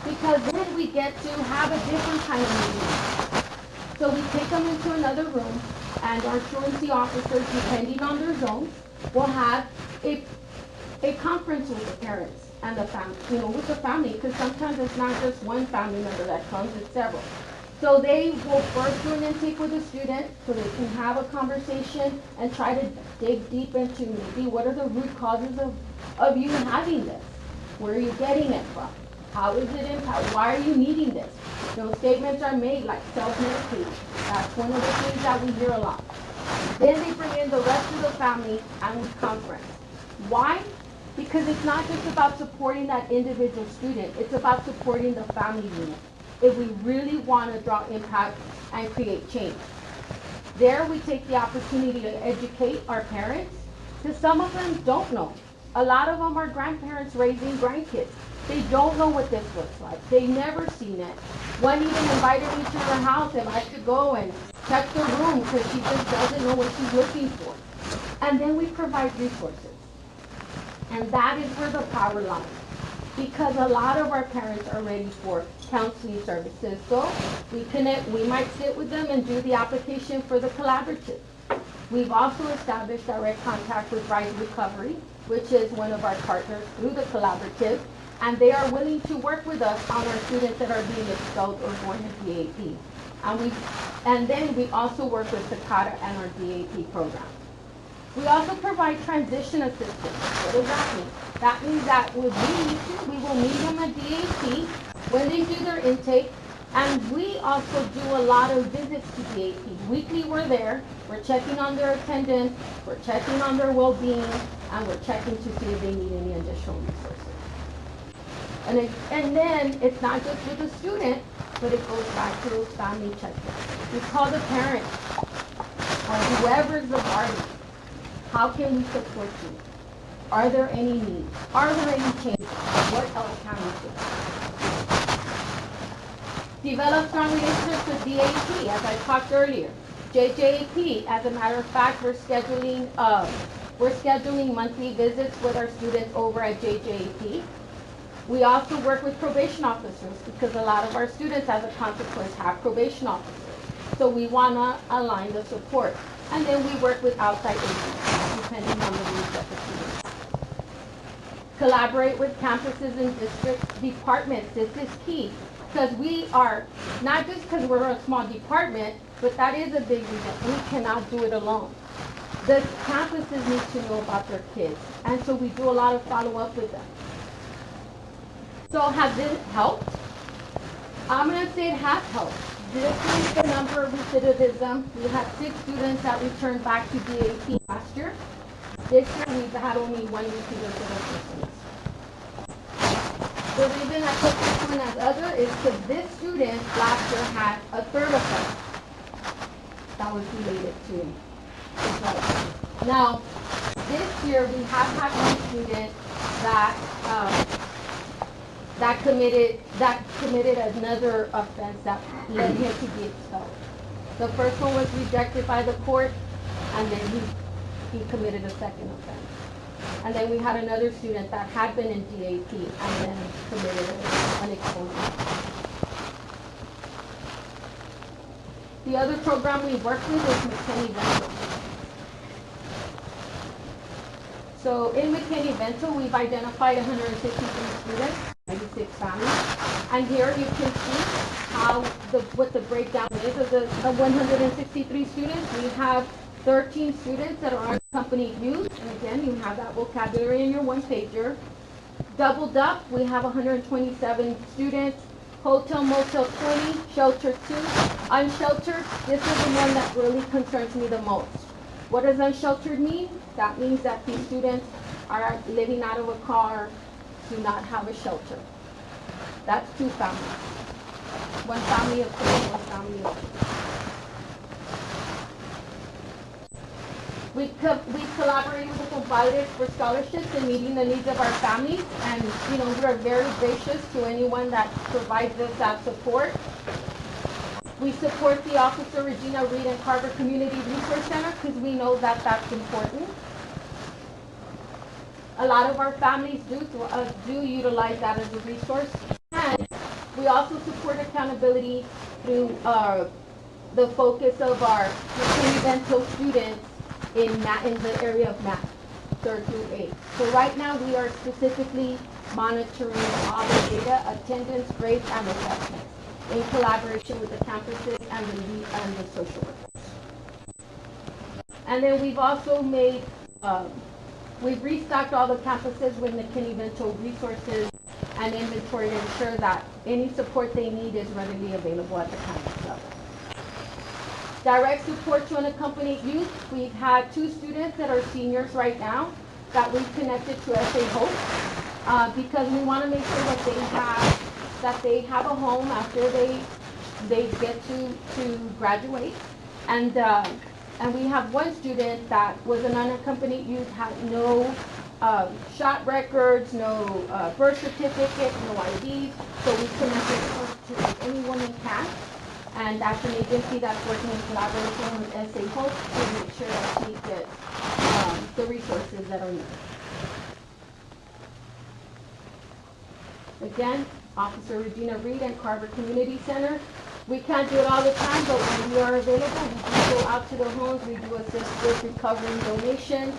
because then we get to have a different kind of meeting. So we take them into another room, and our truancy officers, depending on their zones, will have a conference with the parents and the family, with the family, because sometimes it's not just one family member that comes, it's several. So they will first do an intake with the student, so they can have a conversation and try to dig deep into maybe what are the root causes of you having this? Where are you getting it from? How is it impact? Why are you needing this? Statements are made like self-medication. That's one of the things that we hear a lot. Then they bring in the rest of the family and we conference. Why? Because it's not just about supporting that individual student, it's about supporting the family unit, if we really want to draw impact and create change. There we take the opportunity to educate our parents, because some of them don't know. A lot of them are grandparents raising grandkids. They don't know what this looks like. They've never seen it. One even invited me to her house and I should go and check the room because she just doesn't know what she's looking for. And then we provide resources. And that is where the power lies. Because a lot of our parents are ready for counseling services. So we might sit with them and do the application for the collaborative. We've also established direct contact with Rise Recovery, which is one of our partners through the collaborative, and they are willing to work with us on our students that are being expelled or going to DAP. And then we also work with Takata and our DAP program. We also provide transition assistance. What does that mean? That means that we will meet them at DAP when they do their intake, and we also do a lot of visits to DAP. Weekly we're there, we're checking on their attendance, we're checking on their well-being, and we're checking to see if they need any additional resources. And then it's not just with the student, but it goes back to those family check-ins. We call the parent or whoever's the guardian. How can we support you? Are there any needs? Are there any changes? What else can we do? Develop strong relationships with DAP, as I talked earlier. JJAP, as a matter of fact, we're scheduling monthly visits with our students over at JJAP. We also work with probation officers because a lot of our students, as a consequence, have probation officers. So we want to align the support. And then we work with outside agencies, depending on the needs of the students. Collaborate with campuses and district departments. This is key because we are, not just because we're a small department, but that is a big reason. We cannot do it alone. The campuses need to know about their kids. And so we do a lot of follow-up with them. So has this helped? I'm going to say it has helped. This is the number of recidivism. We had 6 students that returned back to DAP last year. This year we've had only 1 recidivist. The reason I put this one as other is because this student last year had a 3rd offense that was related to the drug. Now, this year we have had one student that committed another offense that led him to be expelled. The first one was rejected by the court, and then he committed a second offense. And then we had another student that had been in DAP and then committed an exposure. The other program we work with is McKinney-Vento. So in McKinney-Vento, we've identified 163 students, 96 families. And here you can see what the breakdown is of the 163 students. We have 13 students that are unaccompanied youth. And again, you have that vocabulary in your one-pager. Doubled up, we have 127 students. Hotel, motel 20, shelter 2. Unsheltered, this is the one that really concerns me the most. What does unsheltered mean? That means that these students are living out of a car, do not have a shelter. That's 2 families. One family of 3, one family of 2. We collaborate with the providers for scholarships and meeting the needs of our families, and we are very gracious to anyone that provides us that support. We support the Officer Regina Reed and Carver Community Resource Center because we know that that's important. A lot of our families do utilize that as a resource, and we also support accountability through the focus of our McKinney-Vento students in the area of math, 3rd through 8th. So right now we are specifically monitoring all the data, attendance, grades, and assessments in collaboration with the campuses and the social workers. And then we've also we've restocked all the campuses with McKinney-Vento resources and inventory to ensure that any support they need is readily available at the campus level. Direct support to unaccompanied youth. We've had 2 students that are seniors right now that we've connected to SA Hope because we want to make sure that they have a home after they get to graduate. And we have one student that was an unaccompanied youth, had no shot records, no birth certificate, no IDs. So we connected her to anyone we can. And that's an agency that's working in collaboration with SA Hope to make sure that she gets the resources that are needed. Again, Officer Regina Reed and Carver Community Center. We can't do it all the time, but when we are available, we do go out to the homes. We do assist with recovering donations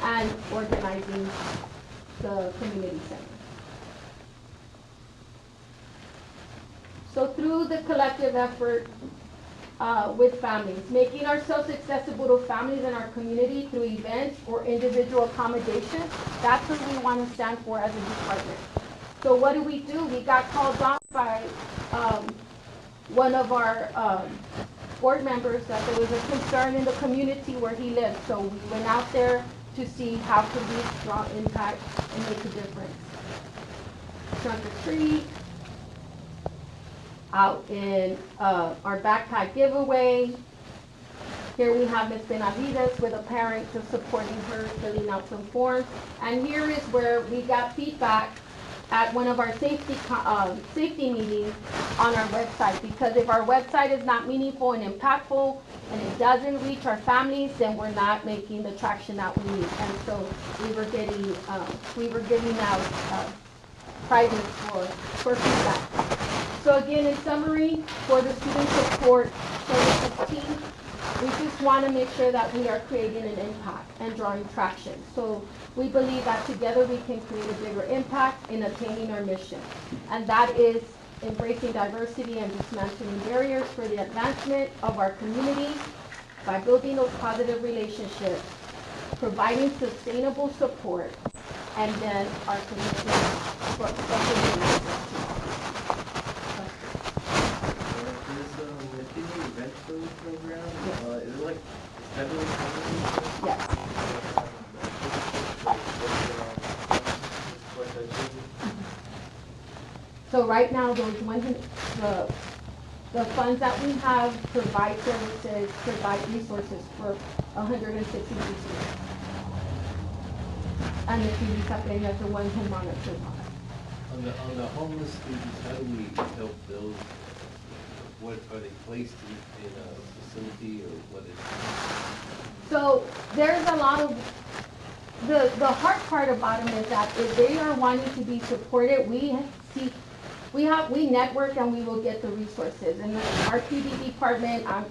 and organizing the community center. So through the collective effort with families, making ourselves accessible to families in our community through events or individual accommodation, that's what we want to stand for as a department. So what do? We got called on by one of our board members that there was a concern in the community where he lived. So we went out there to see how could we draw impact and make a difference. Trunk or treat, out in our backpack giveaway. Here we have Ms. Benavides with a parent just supporting her, filling out some forms. And here is where we got feedback at one of our safety meetings on our website. Because if our website is not meaningful and impactful and it doesn't reach our families, then we're not making the traction that we need. And so we were giving out prizes for feedback. So again, in summary, for the student support services team, we just want to make sure that we are creating an impact and drawing traction. So we believe that together we can create a bigger impact in attaining our mission. And that is embracing diversity and dismantling barriers for the advancement of our community by building those positive relationships, providing sustainable support, and then our commitment for special needs. Program, is it like federally funded? Yes. So right now, the funds that we have provide services, provide resources for 160 students. And the TV company is the one who monitors. On the homeless students, how do we help those? What, are they placed in a facility or what is? So there's a lot of, the hard part about them is that if they are wanting to be supported, we network and we will get the resources. And our PD department, I'm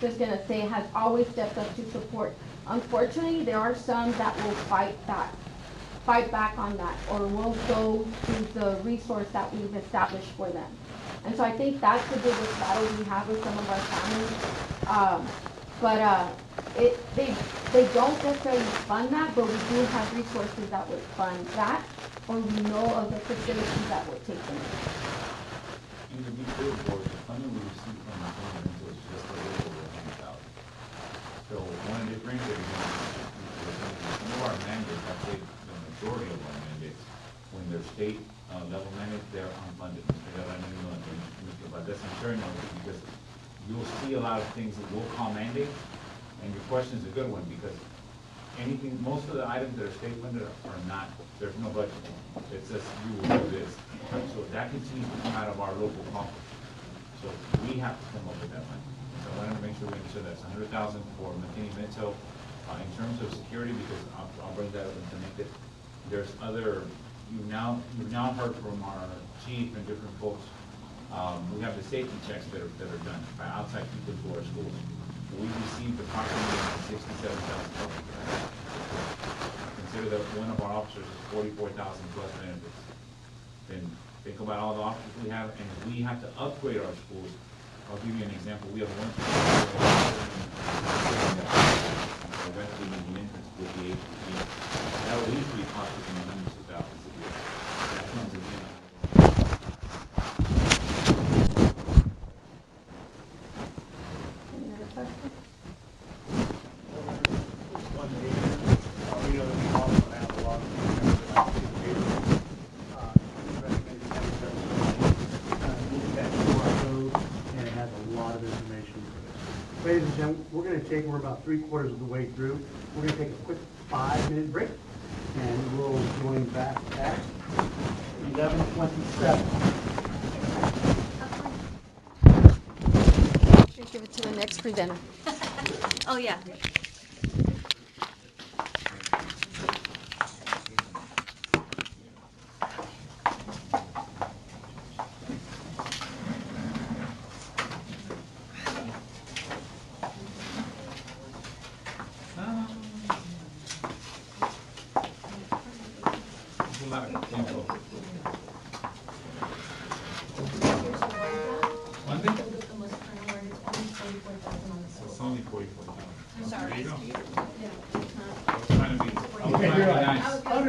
just gonna say, has always stepped up to support. Unfortunately, there are some that will fight back on that, or will go to the resource that we've established for them. And so I think that's the biggest battle we have with some of our families. They don't necessarily fund that, but we do have resources that would fund that, or we know of the facilities that would take them. And to be clear, board, the funding we received from the government was just a little over $100,000. So one of the differentiators some of our mandates, I'd say the majority of our mandates, when they're state level mandates, they're unfunded. But that's I'm sharing with you because you'll see a lot of things that will call mandates, and your question is a good one because most of the items that are state funded are not, there's no budget. It says you will do this. So that continues to come out of our local coffers. So we have to come up with that money. So I wanted to make sure we understood that's $100,000 for McKinney Vento. In terms of security, because I'll bring that up and connect it. There's other, you've now heard from our chief and different folks. We have the safety checks that are done by outside people to our schools. We received approximately $67,000. Consider that one of our officers is 44,000 plus benefits. Then think about all the officers we have, and if we have to upgrade our schools, I'll give you an example. We have one directly in the entrance with the HPP. That will easily cost us in the hundreds of thousands of years. That comes again. Any other questions? We know that we also have a lot of members that are and it has a lot of information for this. Ladies and gentlemen, we're about 3/4 of the way through. We're going to take a quick 5-minute break, and we'll join back at 11:27. Give it to the next presenter. Oh, yeah.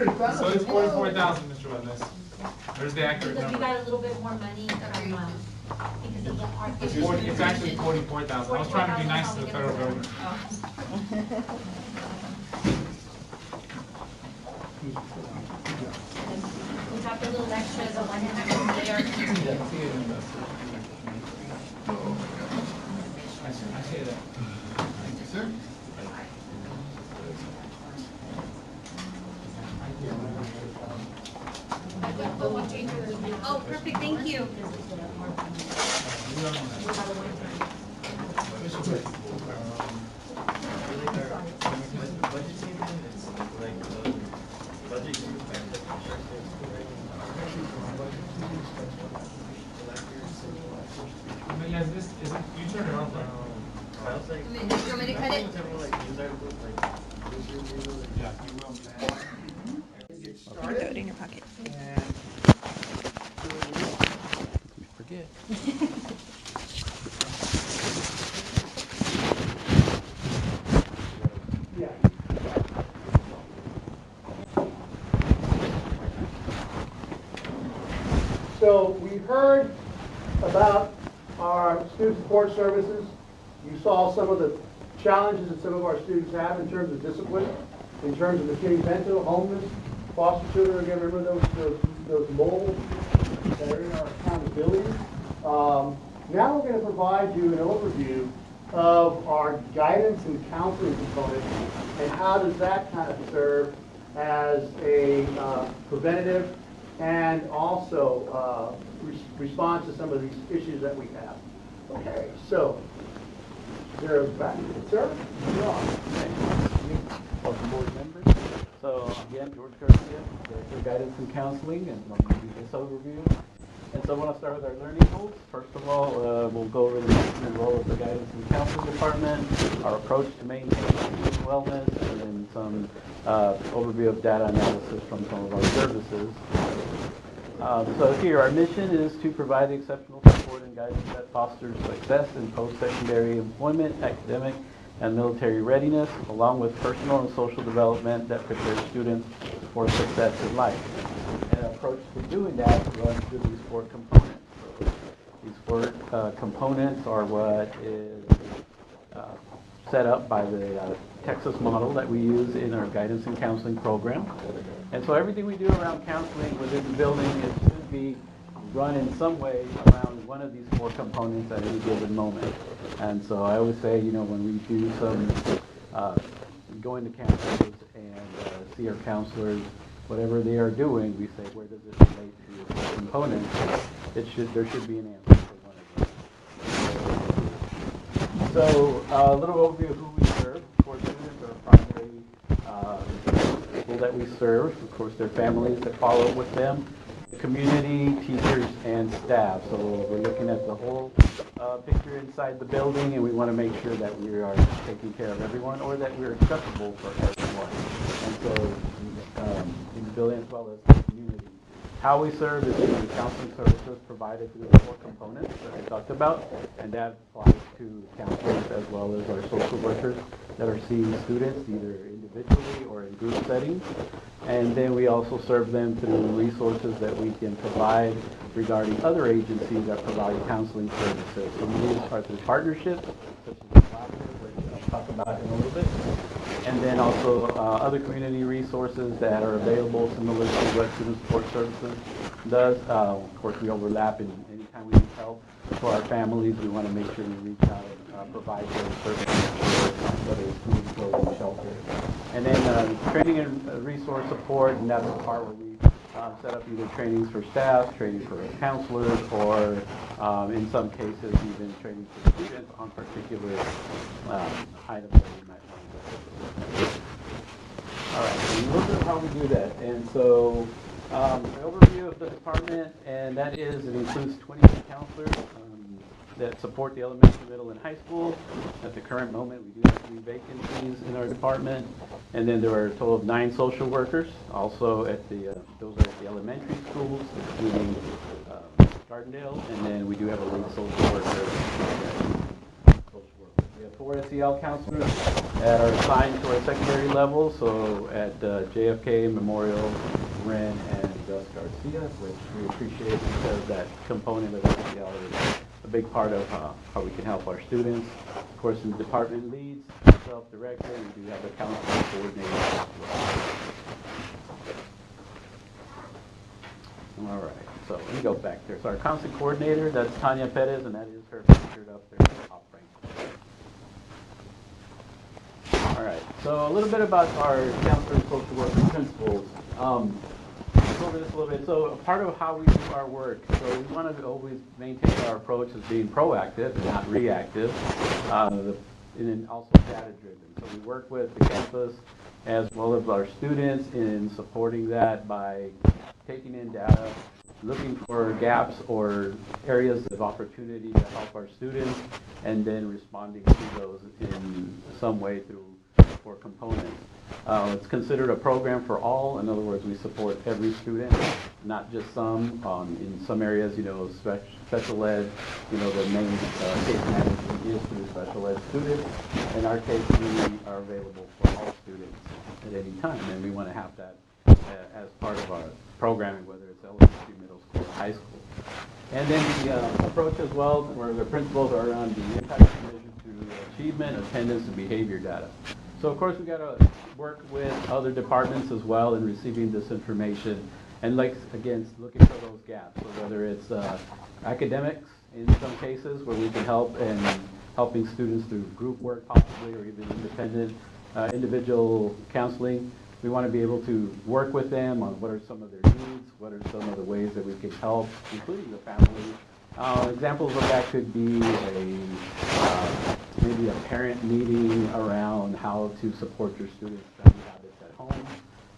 So it's 44,000, Mr. Valdez. There's the accurate Because we number. got a little bit more money from, because of the art. It's actually 44,000. I was trying to be nice to the federal government. We dropped a little extra as a one-time there. I say that. Sir? Oh, perfect, thank you. Yes, this is it. You turn it off. You want me to cut it? Yeah, you will. Get Throw started. it in your pocket. And Forget. yeah. So we heard about our student support services. You saw some of the challenges that some of our students have in terms of discipline, in terms of McKinney-Vento, homeless, foster children. Again, remember those moles that are in our accountability. Now we're going to provide you an overview of our guidance and counseling component and how does that kind of serve as a preventative and also response to some of these issues that we have. Okay, so, there's back, sir, you're on. Welcome, board members. So again, George Garcia, Director of Guidance and Counseling, and I'm going to do this overview. And so I want to start with our learning goals. First of all, we'll go over the mission and role of the Guidance and Counseling Department, our approach to maintaining student wellness, and then some overview of data analysis from some of our services. So here, our mission is to provide exceptional support and guidance that fosters success in post-secondary employment, academic, and military readiness, along with personal and social development that prepares students for success in life. And an approach to doing that runs through these 4 components. So these 4 components are what is set up by the Texas model that we use in our guidance and counseling program. And so everything we do around counseling within the building, it should be run in some way around one of these 4 components at any given moment. And so I always say, when we do some going to counselors and see our counselors, whatever they are doing, we say, where does it relate to your 4 components? There should be an answer for one of them. So a little overview of who we serve. Of course, students are primary people that we serve. Of course, their families that follow with them, the community, teachers, and staff. So we're looking at the whole picture inside the building, and we want to make sure that we are taking care of everyone, or that we're accessible for everyone. And so in the building as well as the community. How we serve is through counseling services provided through the 4 components that I talked about, and that applies to counselors as well as our social workers that are seeing students either individually or in group settings. And then we also serve them through resources that we can provide regarding other agencies that provide counseling services. So these are through partnerships, such as the collaborative, which I'll talk about in a little bit. And then also other community resources that are available, similar to what Student Support Services does. Of course, we overlap, and anytime we need help for our families, we want to make sure we reach out and provide those services, whether it's food, clothing, shelter. And then training and resource support, and that's the part where we set up either trainings for staff, training for counselors, or in some cases even training for students on particular items that we might want to go. All right, so look at how we do that. And so an overview of the department, and that is, it includes 28 counselors that support the elementary, middle, and high school. At the current moment, we do have 3 vacancies in our department. And then there are a total of 9 social workers, also at the, those are at the elementary schools, including Gardendale, and then we do have a lead social worker. We have 4 SEL counselors that are assigned to our secondary level, so at JFK, Memorial, Wren, and Gus Garcia, which we appreciate because that component of SEL is a big part of how we can help our students. Of course, in the department leads, self-director, we do have a counseling coordinator as well. All right, so let me go back there. So our counseling coordinator, that's Tanya Perez, and that is her pictured up there in the top right. All right, so a little bit about our counselors, social work, and principals. Let's go over this a little bit. So a part of how we do our work, so we want to always maintain our approach as being proactive and not reactive, and then also data-driven. So we work with the campus as well as our students in supporting that by taking in data, looking for gaps or areas of opportunity to help our students, and then responding to those in some way through 4 components. It's considered a program for all. In other words, we support every student, not just some. In some areas, special ed, the main case management is through special ed students. In our case, we are available for all students at any time, and we want to have that as part of our programming, whether it's elementary, middle school, or high school. And then the approach as well, where the principals are on the impact measure through achievement, attendance, and behavior data. So of course we got to work with other departments as well in receiving this information, and again, looking for those gaps. So whether it's academics in some cases where we can help in helping students through group work possibly, or even independent individual counseling. We want to be able to work with them on what are some of their needs, what are some of the ways that we can help, including the family. Examples of that could be maybe a parent meeting around how to support your students' study habits at home,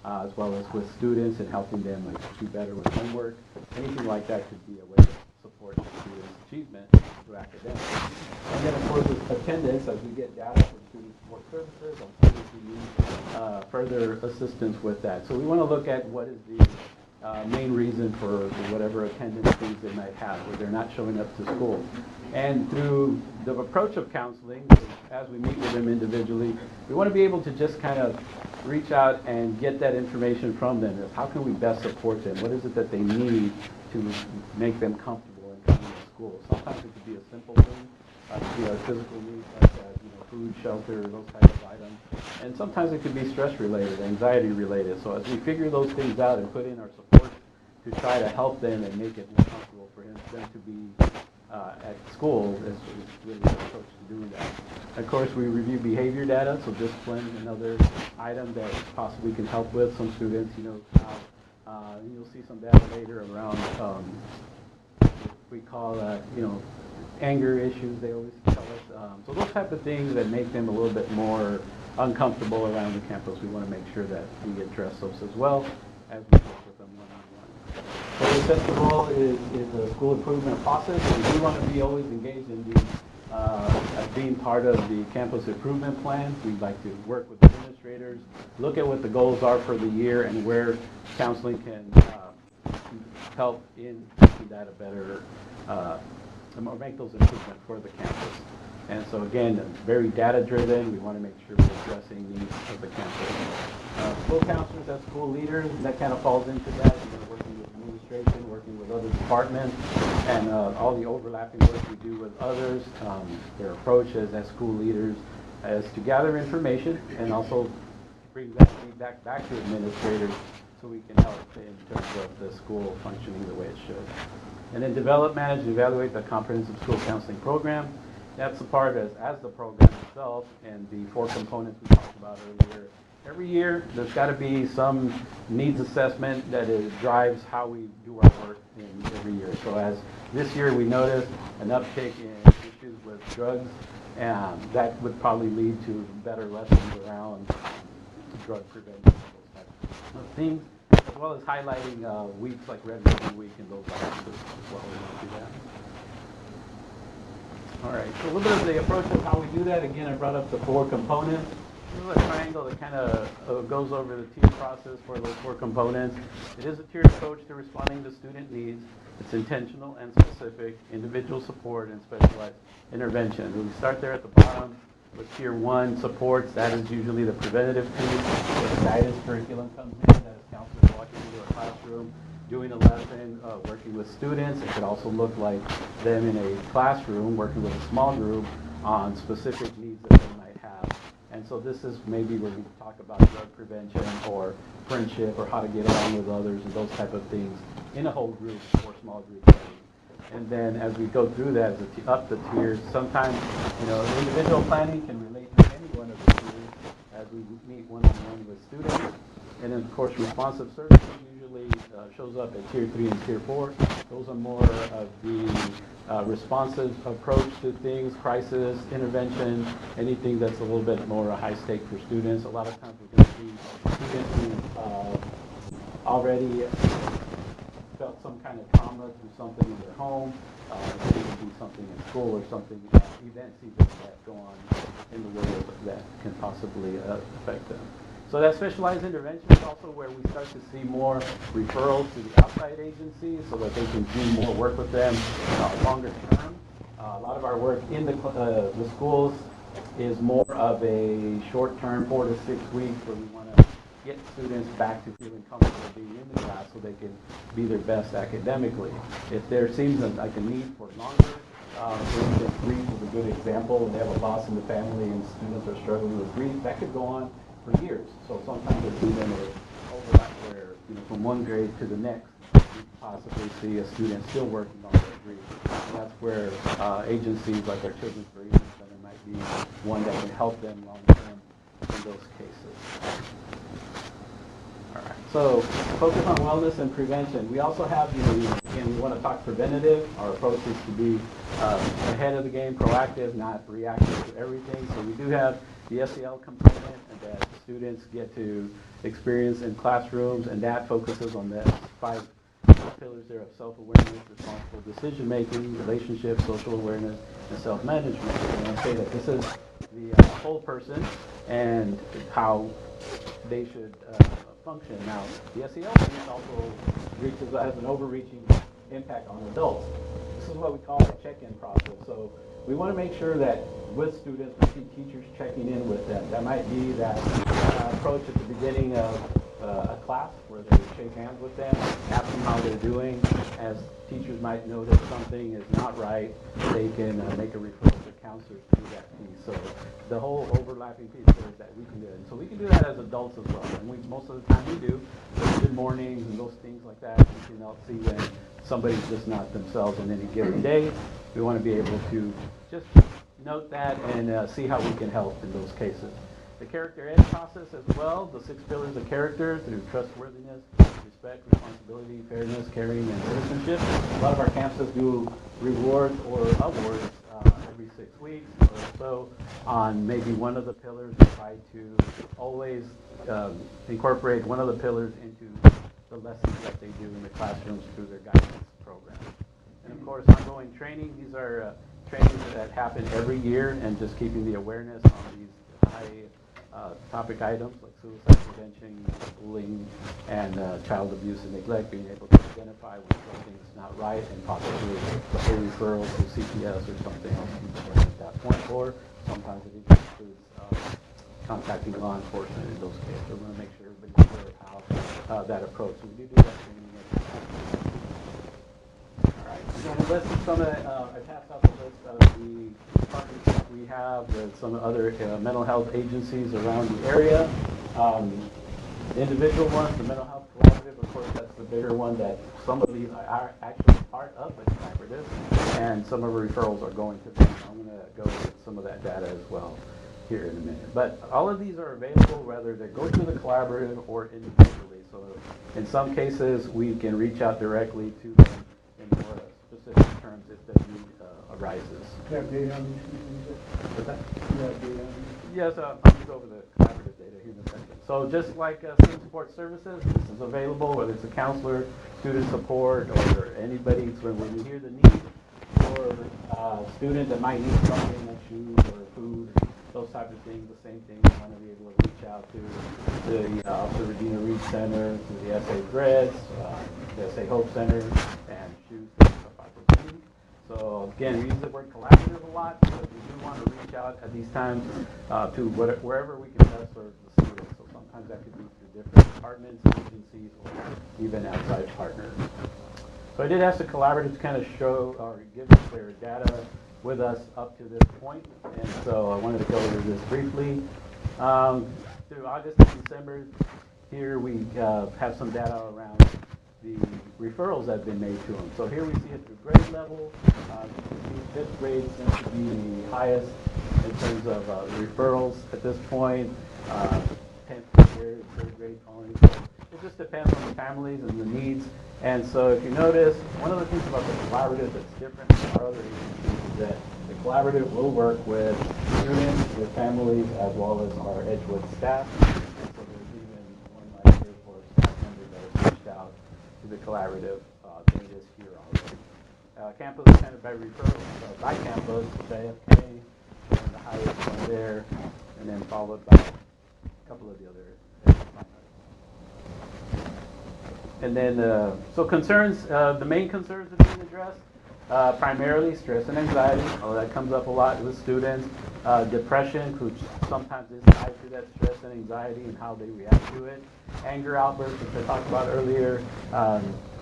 as well as with students and helping them do better with homework. Anything like that could be a way to support the students' achievement through academics. And then, of course, with attendance, as we get data from student support services, on students who need further assistance with that. So we want to look at what is the main reason for whatever attendance things they might have, where they're not showing up to school. And through the approach of counseling, as we meet with them individually, we want to be able to just kind of reach out and get that information from them. How can we best support them? What is it that they need to make them comfortable in coming to school? Sometimes it could be a simple thing, it could be our physical needs, like food, shelter, those types of items. And sometimes it could be stress-related, anxiety-related. So as we figure those things out and put in our support to try to help them and make it more comfortable for them to be at school, is really the approach to doing that. Of course, we review behavior data, so discipline, another item that possibly can help with some students. You'll see some data later around we call anger issues, they always tell us. So those type of things that make them a little bit more uncomfortable around the campus, we want to make sure that we address those as well as we work with them one-on-one. So the festival is a school improvement process, and we do want to be always engaged in the as being part of the campus improvement plan. We'd like to work with administrators, look at what the goals are for the year and where counseling can help in making that a better or make those improvements for the campus. And so again, very data-driven. We want to make sure we're addressing needs of the campus. School counselors as school leaders, that kind of falls into that. Working with administration, working with other departments, and all the overlapping work we do with others. Their approach as school leaders is to gather information and also bring that feedback back to administrators so we can help in terms of the school functioning the way it should. And then develop, manage, and evaluate the comprehensive school counseling program. That's the part as the program itself and the 4 components we talked about earlier. Every year, there's got to be some needs assessment that drives how we do our work in every year. So as this year we noticed an uptick in issues with drugs, and that would probably lead to better lessons around drug prevention, those types of things, as well as highlighting weeks like Red Ribbon Week and those items as well. We want to do that. All right, so a little bit of the approach of how we do that. Again, I brought up the 4 components. This is a triangle that kind of goes over the tier process for those 4 components. It is a tiered approach to responding to student needs. It's intentional and specific, individual support and specialized intervention. We start there at the bottom with tier 1 supports. That is usually the preventative piece where the guidance curriculum comes in. That is counselors walking into a classroom, doing a lesson, working with students. It could also look like them in a classroom working with a small group on specific needs that they might have. And so this is maybe where we talk about drug prevention or friendship or how to get along with others and those type of things in a whole group or small group setting. And then as we go through that, up the tiers, sometimes, individual planning can relate to any one of the tiers as we meet one-on-one with students. And then, of course, responsive services usually shows up at tier 3 and tier 4. Those are more of the responsive approach to things, crisis, intervention, anything that's a little bit more high stake for students. A lot of times we're going to see students who already felt some kind of trauma through something in their home. It could be something in school or something, events even that go on in the world that can possibly affect them. So that specialized intervention is also where we start to see more referrals to the outside agencies so that they can do more work with them longer term. A lot of our work in the schools is more of a short term, 4 to 6 weeks, where we want to get students back to feeling comfortable being in the class so they can be their best academically. If there seems like a need for longer, for instance, grief is a good example. They have a loss in the family and students are struggling with grief, that could go on for years. So sometimes there's even an overlap where, from one grade to the next, you could possibly see a student still working on their grief. And that's where agencies like our Children's Bereavement Center might be one that can help them long term in those cases. All right, so focus on wellness and prevention. We also have, again, we want to talk preventative. Our approach is to be ahead of the game, proactive, not reactive to everything. So we do have the SEL component that students get to experience in classrooms, and that focuses on the 5 pillars there of self-awareness, responsible decision-making, relationships, social awareness, and self-management. And I say that this is the whole person and how they should function. Now, the SEL piece also has an overreaching impact on adults. This is what we call a check-in process. So we want to make sure that with students, we see teachers checking in with them. That might be that approach at the beginning of a class where they shake hands with them, ask them how they're doing. As teachers might notice something is not right, they can make a referral to counselors through that piece. So the whole overlapping piece there is that we can do it. And so we can do that as adults as well. And most of the time we do. Good mornings and those things like that. You can see when somebody's just not themselves on any given day. We want to be able to just note that and see how we can help in those cases. The character ed process as well, the 6 pillars of character through trustworthiness, respect, responsibility, fairness, caring, and citizenship. A lot of our campuses do rewards or awards every 6 weeks or so on maybe one of the pillars. We try to always incorporate one of the pillars into the lessons that they do in the classrooms through their guidance program. And of course, ongoing training. These are trainings that happen every year, and just keeping the awareness on these high topic items like suicide prevention, bullying, and child abuse and neglect, being able to identify when something's not right and possibly a referral to CPS or something else at that point, or sometimes it even includes contacting law enforcement in those cases. So we want to make sure everybody's aware of how that approach. So we do that training every time. All right, so the list of some of I passed out the list of the partnerships we have with some other mental health agencies around the area. The individual ones, the mental health collaborative, of course, that's the bigger one that some of these are actually part of the collaborative, and some of the referrals are going to them. I'm going to go with some of that data as well here in a minute. But all of these are available whether they go through the collaborative or individually. So in some cases, we can reach out directly to them in more specific terms if the need arises. Do you have data on these? What's that? Do you have data on these? Yes, I'll go over the collaborative data here in a second. So just like student support services, this is available whether it's a counselor, student support, or anybody. So when you hear the need for a student that might need something like shoes or food, those types of things. The same thing, we want to be able to reach out to the Officer Regina Reed Center, to the SA Breads, the SA Hope Center, and Shoes opportunity. So again, we use the word collaborative a lot, but we do want to reach out at these times to wherever we can best serve the students. So sometimes that could be through different departments, agencies, or even outside partners. So I did ask the collaborative to kind of show or give us their data with us up to this point, and so I wanted to go over this briefly. Through August and December, here we have some data around the referrals that have been made to them. So here we see it through grade level. Fifth grade seems to be the highest in terms of referrals at this point. 10th grade, 3rd grade following. So it just depends on the families and the needs. And so if you notice, one of the things about the collaborative that's different from our other agencies is that the collaborative will work with students, with families, as well as our Edgewood staff. And so there's even one last year for a staff member that has reached out to the collaborative during this year already. Campus is kind of by referral, so by campus, JFK, and the highest one there, and then followed by a couple of the other. And then, so concerns, the main concerns that are being addressed, primarily stress and anxiety. That comes up a lot with students. Depression, which sometimes is tied to that stress and anxiety and how they react to it. Anger outbursts, which I talked about earlier.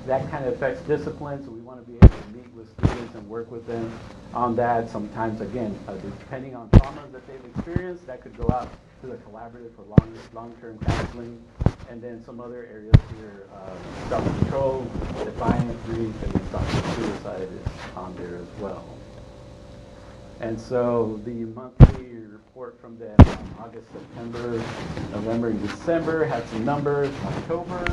That kind of affects discipline, so we want to be able to meet with students and work with them on that. Sometimes, again, depending on traumas that they've experienced, that could go out to the collaborative for long-term counseling. And then some other areas here, self-control, defiance, grief, and then suicide is on there as well. And so the monthly report from them August, September, November, and December had some numbers. October,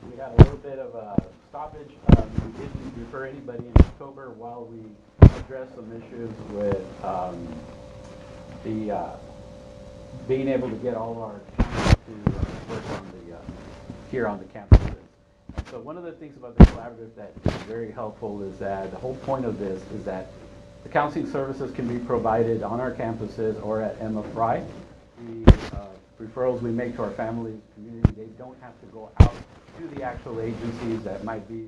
we had a little bit of a stoppage. We didn't refer anybody in October while we addressed some issues with being able to get all of our counties to work on here on the campuses. And so one of the things about the collaborative that is very helpful is that the whole point of this is that the counseling services can be provided on our campuses or at Emma Fry. The referrals we make to our family community, they don't have to go out to the actual agencies that might be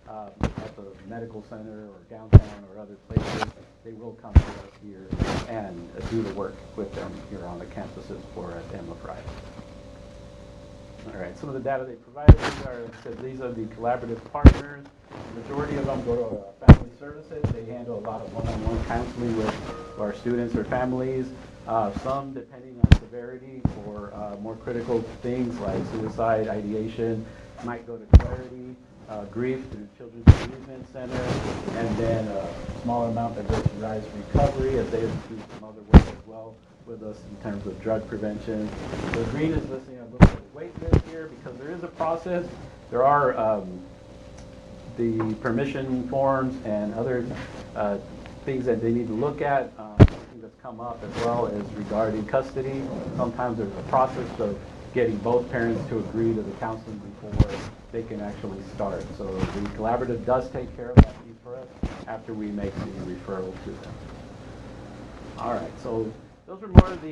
at the medical center or downtown or other places. They will come to us here and do the work with them here on the campuses or at Emma Fry. All right, some of the data they provided these are the collaborative partners. The majority of them go to family services. They handle a lot of one-on-one counseling with our students or families. Some, depending on severity, for more critical things like suicide, ideation, might go to Clarity, grief through Children's Bereavement Center, and then a smaller amount that goes to Rise Recovery, as they do some other work as well with us in terms of drug prevention. So green is listing a little bit of wait list here because there is a process. There are the permission forms and other things that they need to look at. Something that's come up as well is regarding custody. Sometimes there's a process of getting both parents to agree to the counseling before they can actually start. So the collaborative does take care of that piece for us after we make the referral to them. All right, so those are more of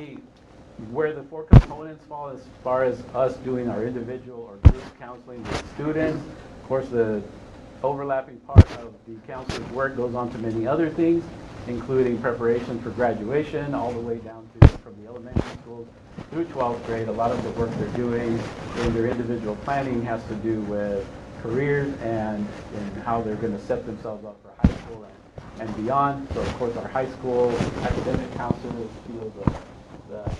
where the 4 components fall as far as us doing our individual or group counseling with students. Of course, the overlapping part of the counselor's work goes on to many other things, including preparation for graduation, all the way down to from the elementary school through 12th grade. A lot of the work they're doing in their individual planning has to do with careers and how they're going to set themselves up for high school and beyond. So, of course, our high school academic counselors feel the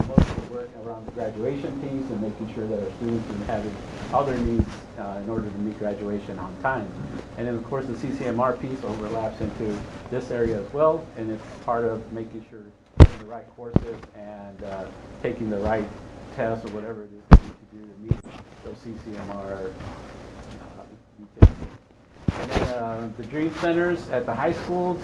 most of the work around the graduation piece and making sure that our students are having all their needs in order to meet graduation on time. And then, of course, the CCMR piece overlaps into this area as well, and it's part of making sure the right courses and taking the right tests or whatever it is that you need to do to meet those CCMR details. And then the Dream Centers at the high schools.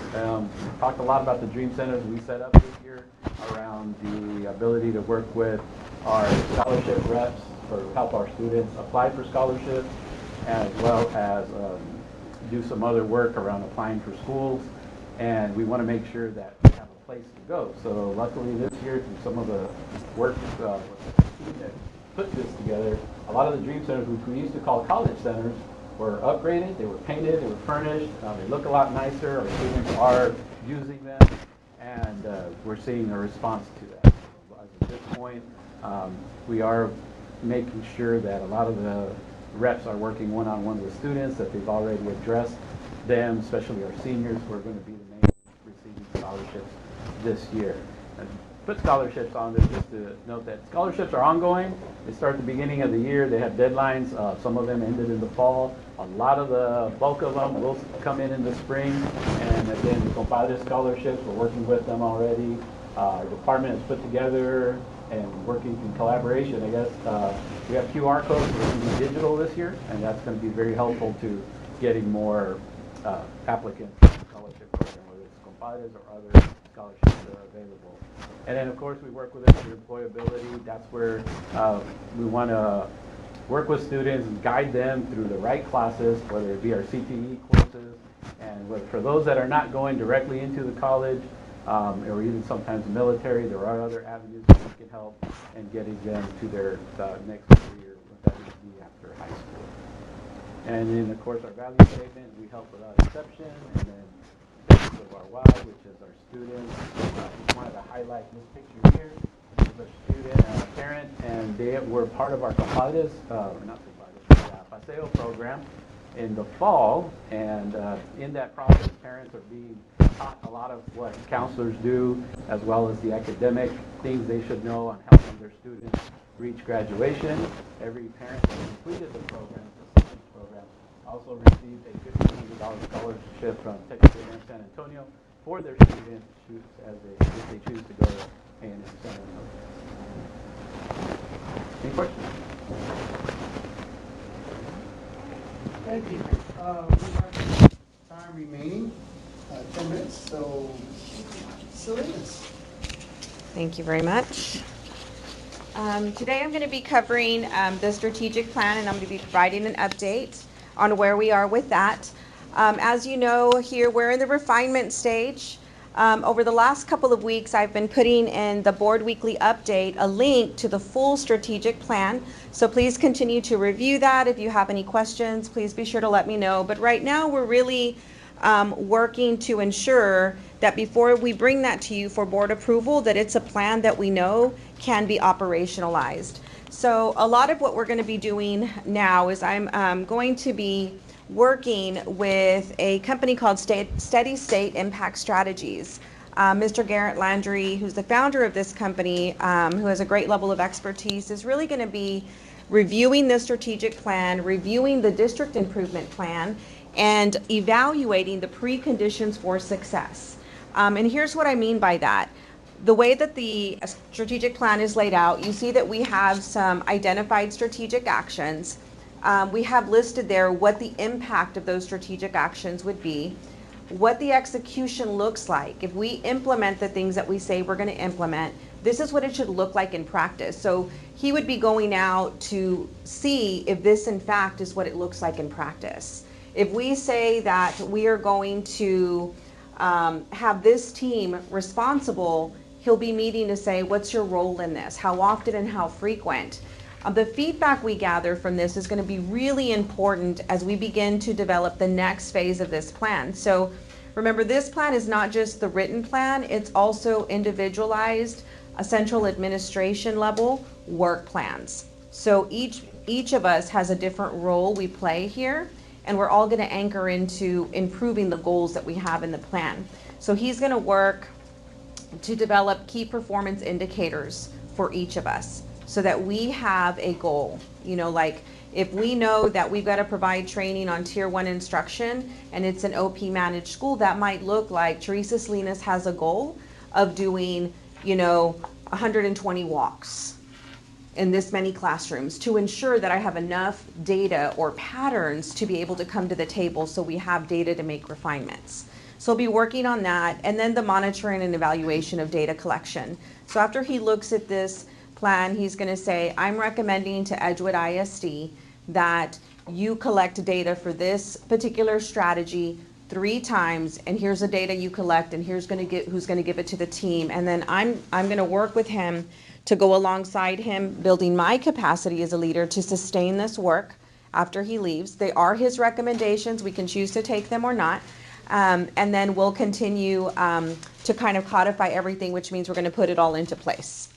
Talked a lot about the Dream Centers we set up this year around the ability to work with our scholarship reps for help our students apply for scholarships, as well as do some other work around applying for schools. And we want to make sure that we have a place to go. So luckily this year, through some of the work with the team that put this together, a lot of the dream centers, which we used to call college centers, were upgraded, they were painted, they were furnished, they look a lot nicer, our students are using them, and we're seeing a response to that. So at this point, we are making sure that a lot of the reps are working one-on-one with students, that they've already addressed them, especially our seniors, who are going to be the main receiving scholarships this year. And put scholarships on there just to note that scholarships are ongoing. They start at the beginning of the year. They have deadlines. Some of them ended in the fall. A lot of the bulk of them will come in the spring. And again, the compadre scholarships, we're working with them already. Our department has put together and working in collaboration, I guess. We have QR codes. We're going to be digital this year, and that's going to be very helpful to getting more applicants to the scholarship program, whether it's compadres or other scholarships that are available. And then, of course, we work with them for employability. That's where we want to work with students and guide them through the right classes, whether it be our CTE courses, and whether, for those that are not going directly into the college, or even sometimes the military, there are other avenues that we can help in getting them to their next career, what that would be after high school. And then, of course, our value statement, we help without exception, and then pictures of our why, which is our students. We wanted to highlight this picture here. This is a student and a parent, and they were part of our compadres, not compadres, Paseo program in the fall, and in that process, parents are being taught a lot of what counselors do, as well as the academic things they should know on helping their students reach graduation. Every parent that completed the program, the assistance program, also received a $1,500 scholarship from Texas A&M San Antonio for their students if they choose to go to A&M San Antonio. Any questions? Thank you. We have time remaining, 10 minutes, so Salinas. Thank you very much. Today I'm going to be covering the strategic plan, and I'm going to be providing an update on where we are with that. As you know, here we're in the refinement stage. Over the last couple of weeks, I've been putting in the board weekly update a link to the full strategic plan. So please continue to review that. If you have any questions, please be sure to let me know. But right now, we're really working to ensure that before we bring that to you for board approval, that it's a plan that we know can be operationalized. So a lot of what we're going to be doing now is I'm going to be working with a company called Steady State Impact Strategies. Mr. Garrett Landry, who's the founder of this company, who has a great level of expertise, is really going to be reviewing the strategic plan, reviewing the district improvement plan, and evaluating the preconditions for success. And here's what I mean by that. The way that the strategic plan is laid out, you see that we have some identified strategic actions. We have listed there what the impact of those strategic actions would be, what the execution looks like. If we implement the things that we say we're going to implement, this is what it should look like in practice. So he would be going out to see if this in fact is what it looks like in practice. If we say that we are going to have this team responsible, he'll be meeting to say, what's your role in this? How often and how frequent? The feedback we gather from this is going to be really important as we begin to develop the next phase of this plan. So remember, this plan is not just the written plan, it's also individualized, a central administration level work plans. So each of us has a different role we play here, and we're all going to anchor into improving the goals that we have in the plan. So he's going to work to develop key performance indicators for each of us, so that we have a goal. You know, like if we know that we've got to provide training on Tier 1 instruction and it's an OP managed school, that might look like Teresa Salinas has a goal of doing, 120 walks in this many classrooms to ensure that I have enough data or patterns to be able to come to the table so we have data to make refinements. So he'll be working on that, and then the monitoring and evaluation of data collection. So after he looks at this plan, he's going to say, I'm recommending to Edgewood ISD that you collect data for this particular strategy 3 times, and here's the data you collect, and who's gonna give it to the team. And then I'm gonna work with him to go alongside him, building my capacity as a leader to sustain this work after he leaves. They are his recommendations. We can choose to take them or not. And then we'll continue to kind of codify everything, which means we're gonna put it all into place.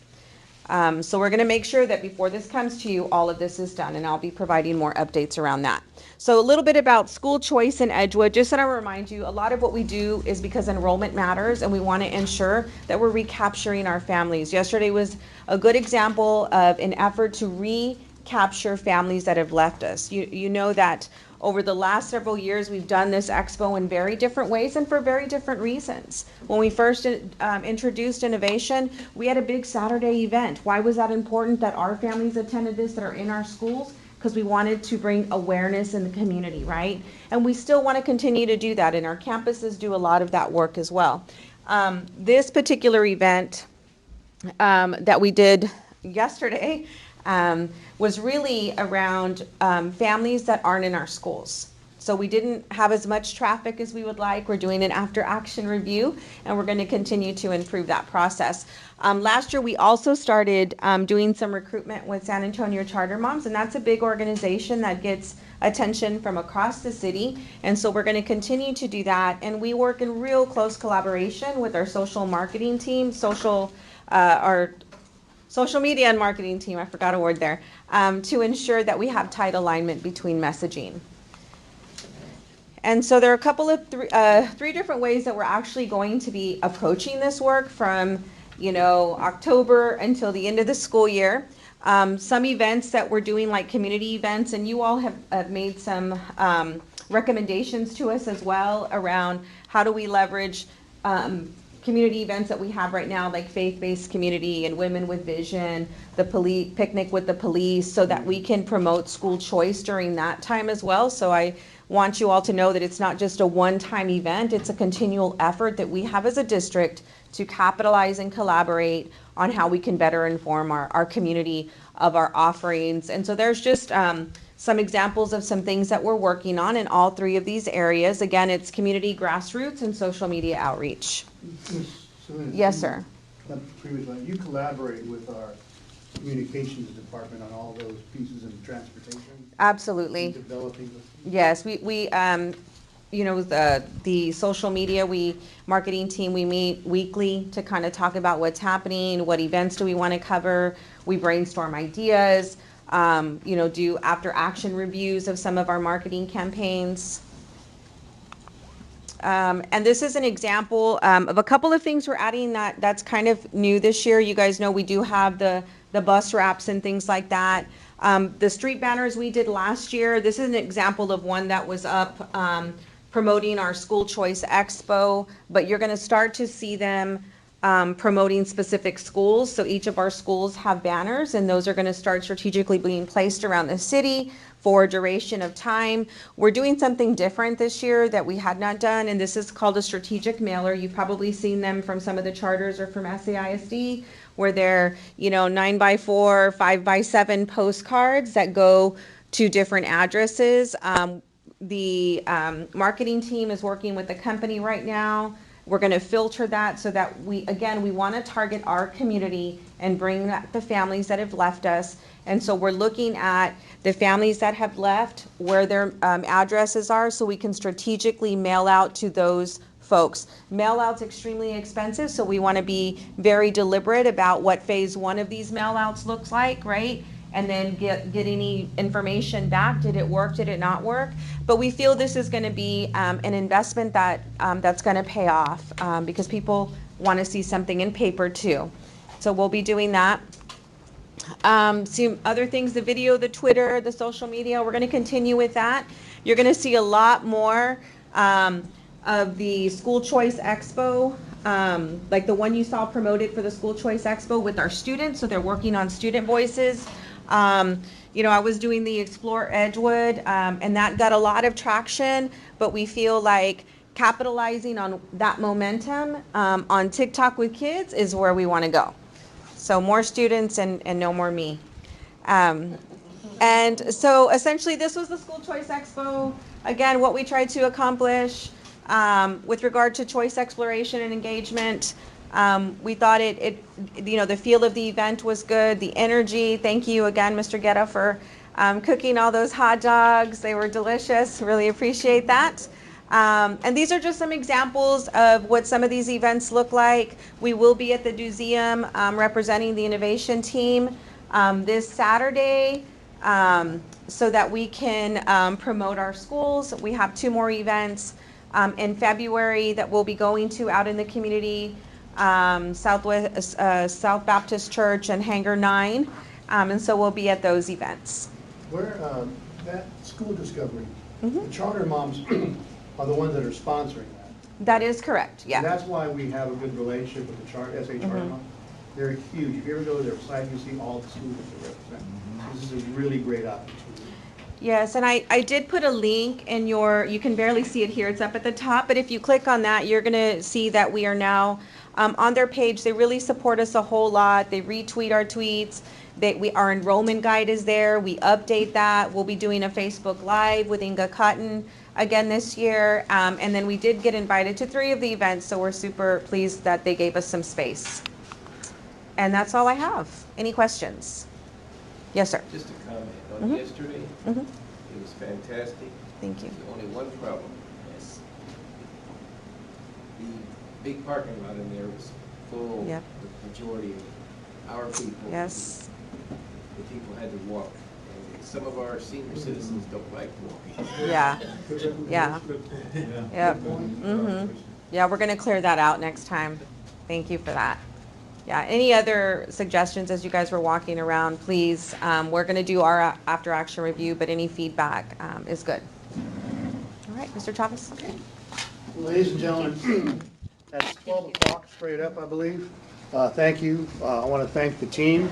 So we're going to make sure that before this comes to you, all of this is done, and I'll be providing more updates around that. So a little bit about school choice in Edgewood. Just to remind you, a lot of what we do is because enrollment matters, and we want to ensure that we're recapturing our families. Yesterday was a good example of an effort to recapture families that have left us. You know that over the last several years, we've done this expo in very different ways and for very different reasons. When we first introduced innovation, we had a big Saturday event. Why was that important that our families attended this that are in our schools? Because we wanted to bring awareness in the community, right? And we still want to continue to do that, and our campuses do a lot of that work as well. This particular event that we did yesterday was really around families that aren't in our schools. So we didn't have as much traffic as we would like. We're doing an after-action review, and we're going to continue to improve that process. Last year, we also started doing some recruitment with San Antonio Charter Moms, and that's a big organization that gets attention from across the city. And so we're going to continue to do that, and we work in real close collaboration with our social marketing team, our social media and marketing team, I forgot a word there, to ensure that we have tight alignment between messaging. And so there are a couple of three different ways that we're actually going to be approaching this work from, October until the end of the school year. Some events that we're doing, like community events, and you all have made some recommendations to us as well around how do we leverage community events that we have right now, like faith-based community and Women with Vision, the picnic with the police, so that we can promote school choice during that time as well. So I want you all to know that it's not just a one-time event, it's a continual effort that we have as a district to capitalize and collaborate on how we can better inform our community of our offerings. And so there's just some examples of some things that we're working on in all 3 of these areas. Again, it's community grassroots and social media outreach. Yes, sir. You collaborate with our communications department on all those pieces in transportation? Absolutely. Developing this? Yes, we the social media, marketing team, we meet weekly to kind of talk about what's happening, what events do we want to cover. We brainstorm ideas, do after action reviews of some of our marketing campaigns. And this is an example of a couple of things we're adding that's kind of new this year. You guys know we do have the bus wraps and things like that. The street banners we did last year, this is an example of one that was up promoting our School Choice Expo, but you're going to start to see them promoting specific schools. So each of our schools have banners, and those are going to start strategically being placed around the city for a duration of time. We're doing something different this year that we had not done, and this is called a strategic mailer. You've probably seen them from some of the charters or from SAISD, where they're 9x4, 5x7 postcards that go to different addresses. The marketing team is working with the company right now. We're going to filter that so that we want to target our community and bring back the families that have left us. And so we're looking at the families that have left, where their addresses are, so we can strategically mail out to those folks. Mail out's extremely expensive, so we want to be very deliberate about what phase 1 of these mail outs looks like, right? And then get any information back. Did it work? Did it not work? But we feel this is going to be an investment that's going to pay off because people want to see something in paper too. So we'll be doing that. Some other things, the video, the Twitter, the social media, we're going to continue with that. You're going to see a lot more of the School Choice Expo, like the one you saw promoted for the School Choice Expo with our students. So they're working on student voices. I was doing the Explore Edgewood, and that got a lot of traction, but we feel like capitalizing on that momentum on TikTok with kids is where we want to go. So more students and no more me. And so essentially this was the School Choice Expo. Again, what we tried to accomplish, With regard to choice exploration and engagement, we thought the feel of the event was good, the energy. Thank you again, Mr. Guetta, for cooking all those hot dogs. They were delicious. Really appreciate that. And these are just some examples of what some of these events look like. We will be at the museum representing the innovation team this Saturday so that we can promote our schools. We have 2 more events in February that we'll be going to out in the community, South Baptist Church and Hangar 9. And so we'll be at those events. Where, that school discovery, Mm-hmm. the charter moms are the ones that are sponsoring that. That is correct, yeah. And that's why we have a good relationship with the SA Charter Mhm. Moms. They're huge. If you ever go to their site, you see all the schools that they represent. This is a really great opportunity. Yes, and I did put a link in you can barely see it here, it's up at the top, but if you click on that, you're gonna see that we are now on their page. They really support us a whole lot. They retweet our tweets. Our enrollment guide is there. We update that. We'll be doing a Facebook Live with Inga Cotton again this year. And then we did get invited to 3 of the events, so we're super pleased that they gave us some space. And that's all I have. Any questions? Yes, sir. Just a comment on Mhm. yesterday. Mhm. It was fantastic. Thank you. There's only one problem. Yes. The big parking lot in there was full. Yep. The majority of our people. Yes. The people had to walk. And some of our senior citizens don't like walking. Yeah. Yeah. Yep. Mhm. Yeah, we're gonna clear that out next time. Thank you for that. Yeah, any other suggestions as you guys were walking around, please? We're gonna do our after action review, but any feedback is good. All right, Mr. Chavez? Ladies and gentlemen, that's 12 o'clock straight up, I believe. Thank you. I want to thank the team.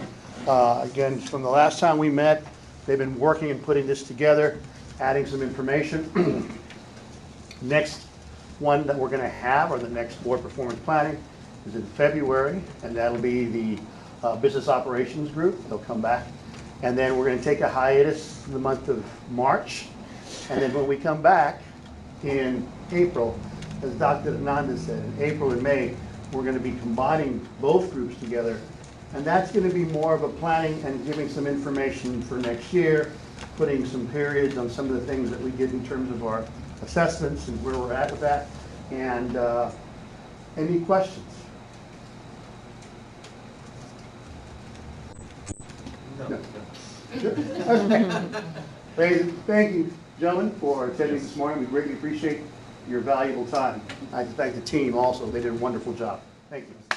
Again, from the last time we met, they've been working and putting this together, adding some information. Next one that we're going to have, or the next board performance planning, is in February, and that'll be the business operations group. They'll come back. And then we're going to take a hiatus in the month of March. And then when we come back in April, as Dr. Hernandez said, in April and May, we're going to be combining both groups together. And that's going to be more of a planning and giving some information for next year, putting some periods on some of the things that we did in terms of our assessments and where we're at with that. And any questions? No. Okay. Thank you, gentlemen, for attending this morning. We greatly appreciate your valuable time. I thank the team also. They did a wonderful job. Thank you.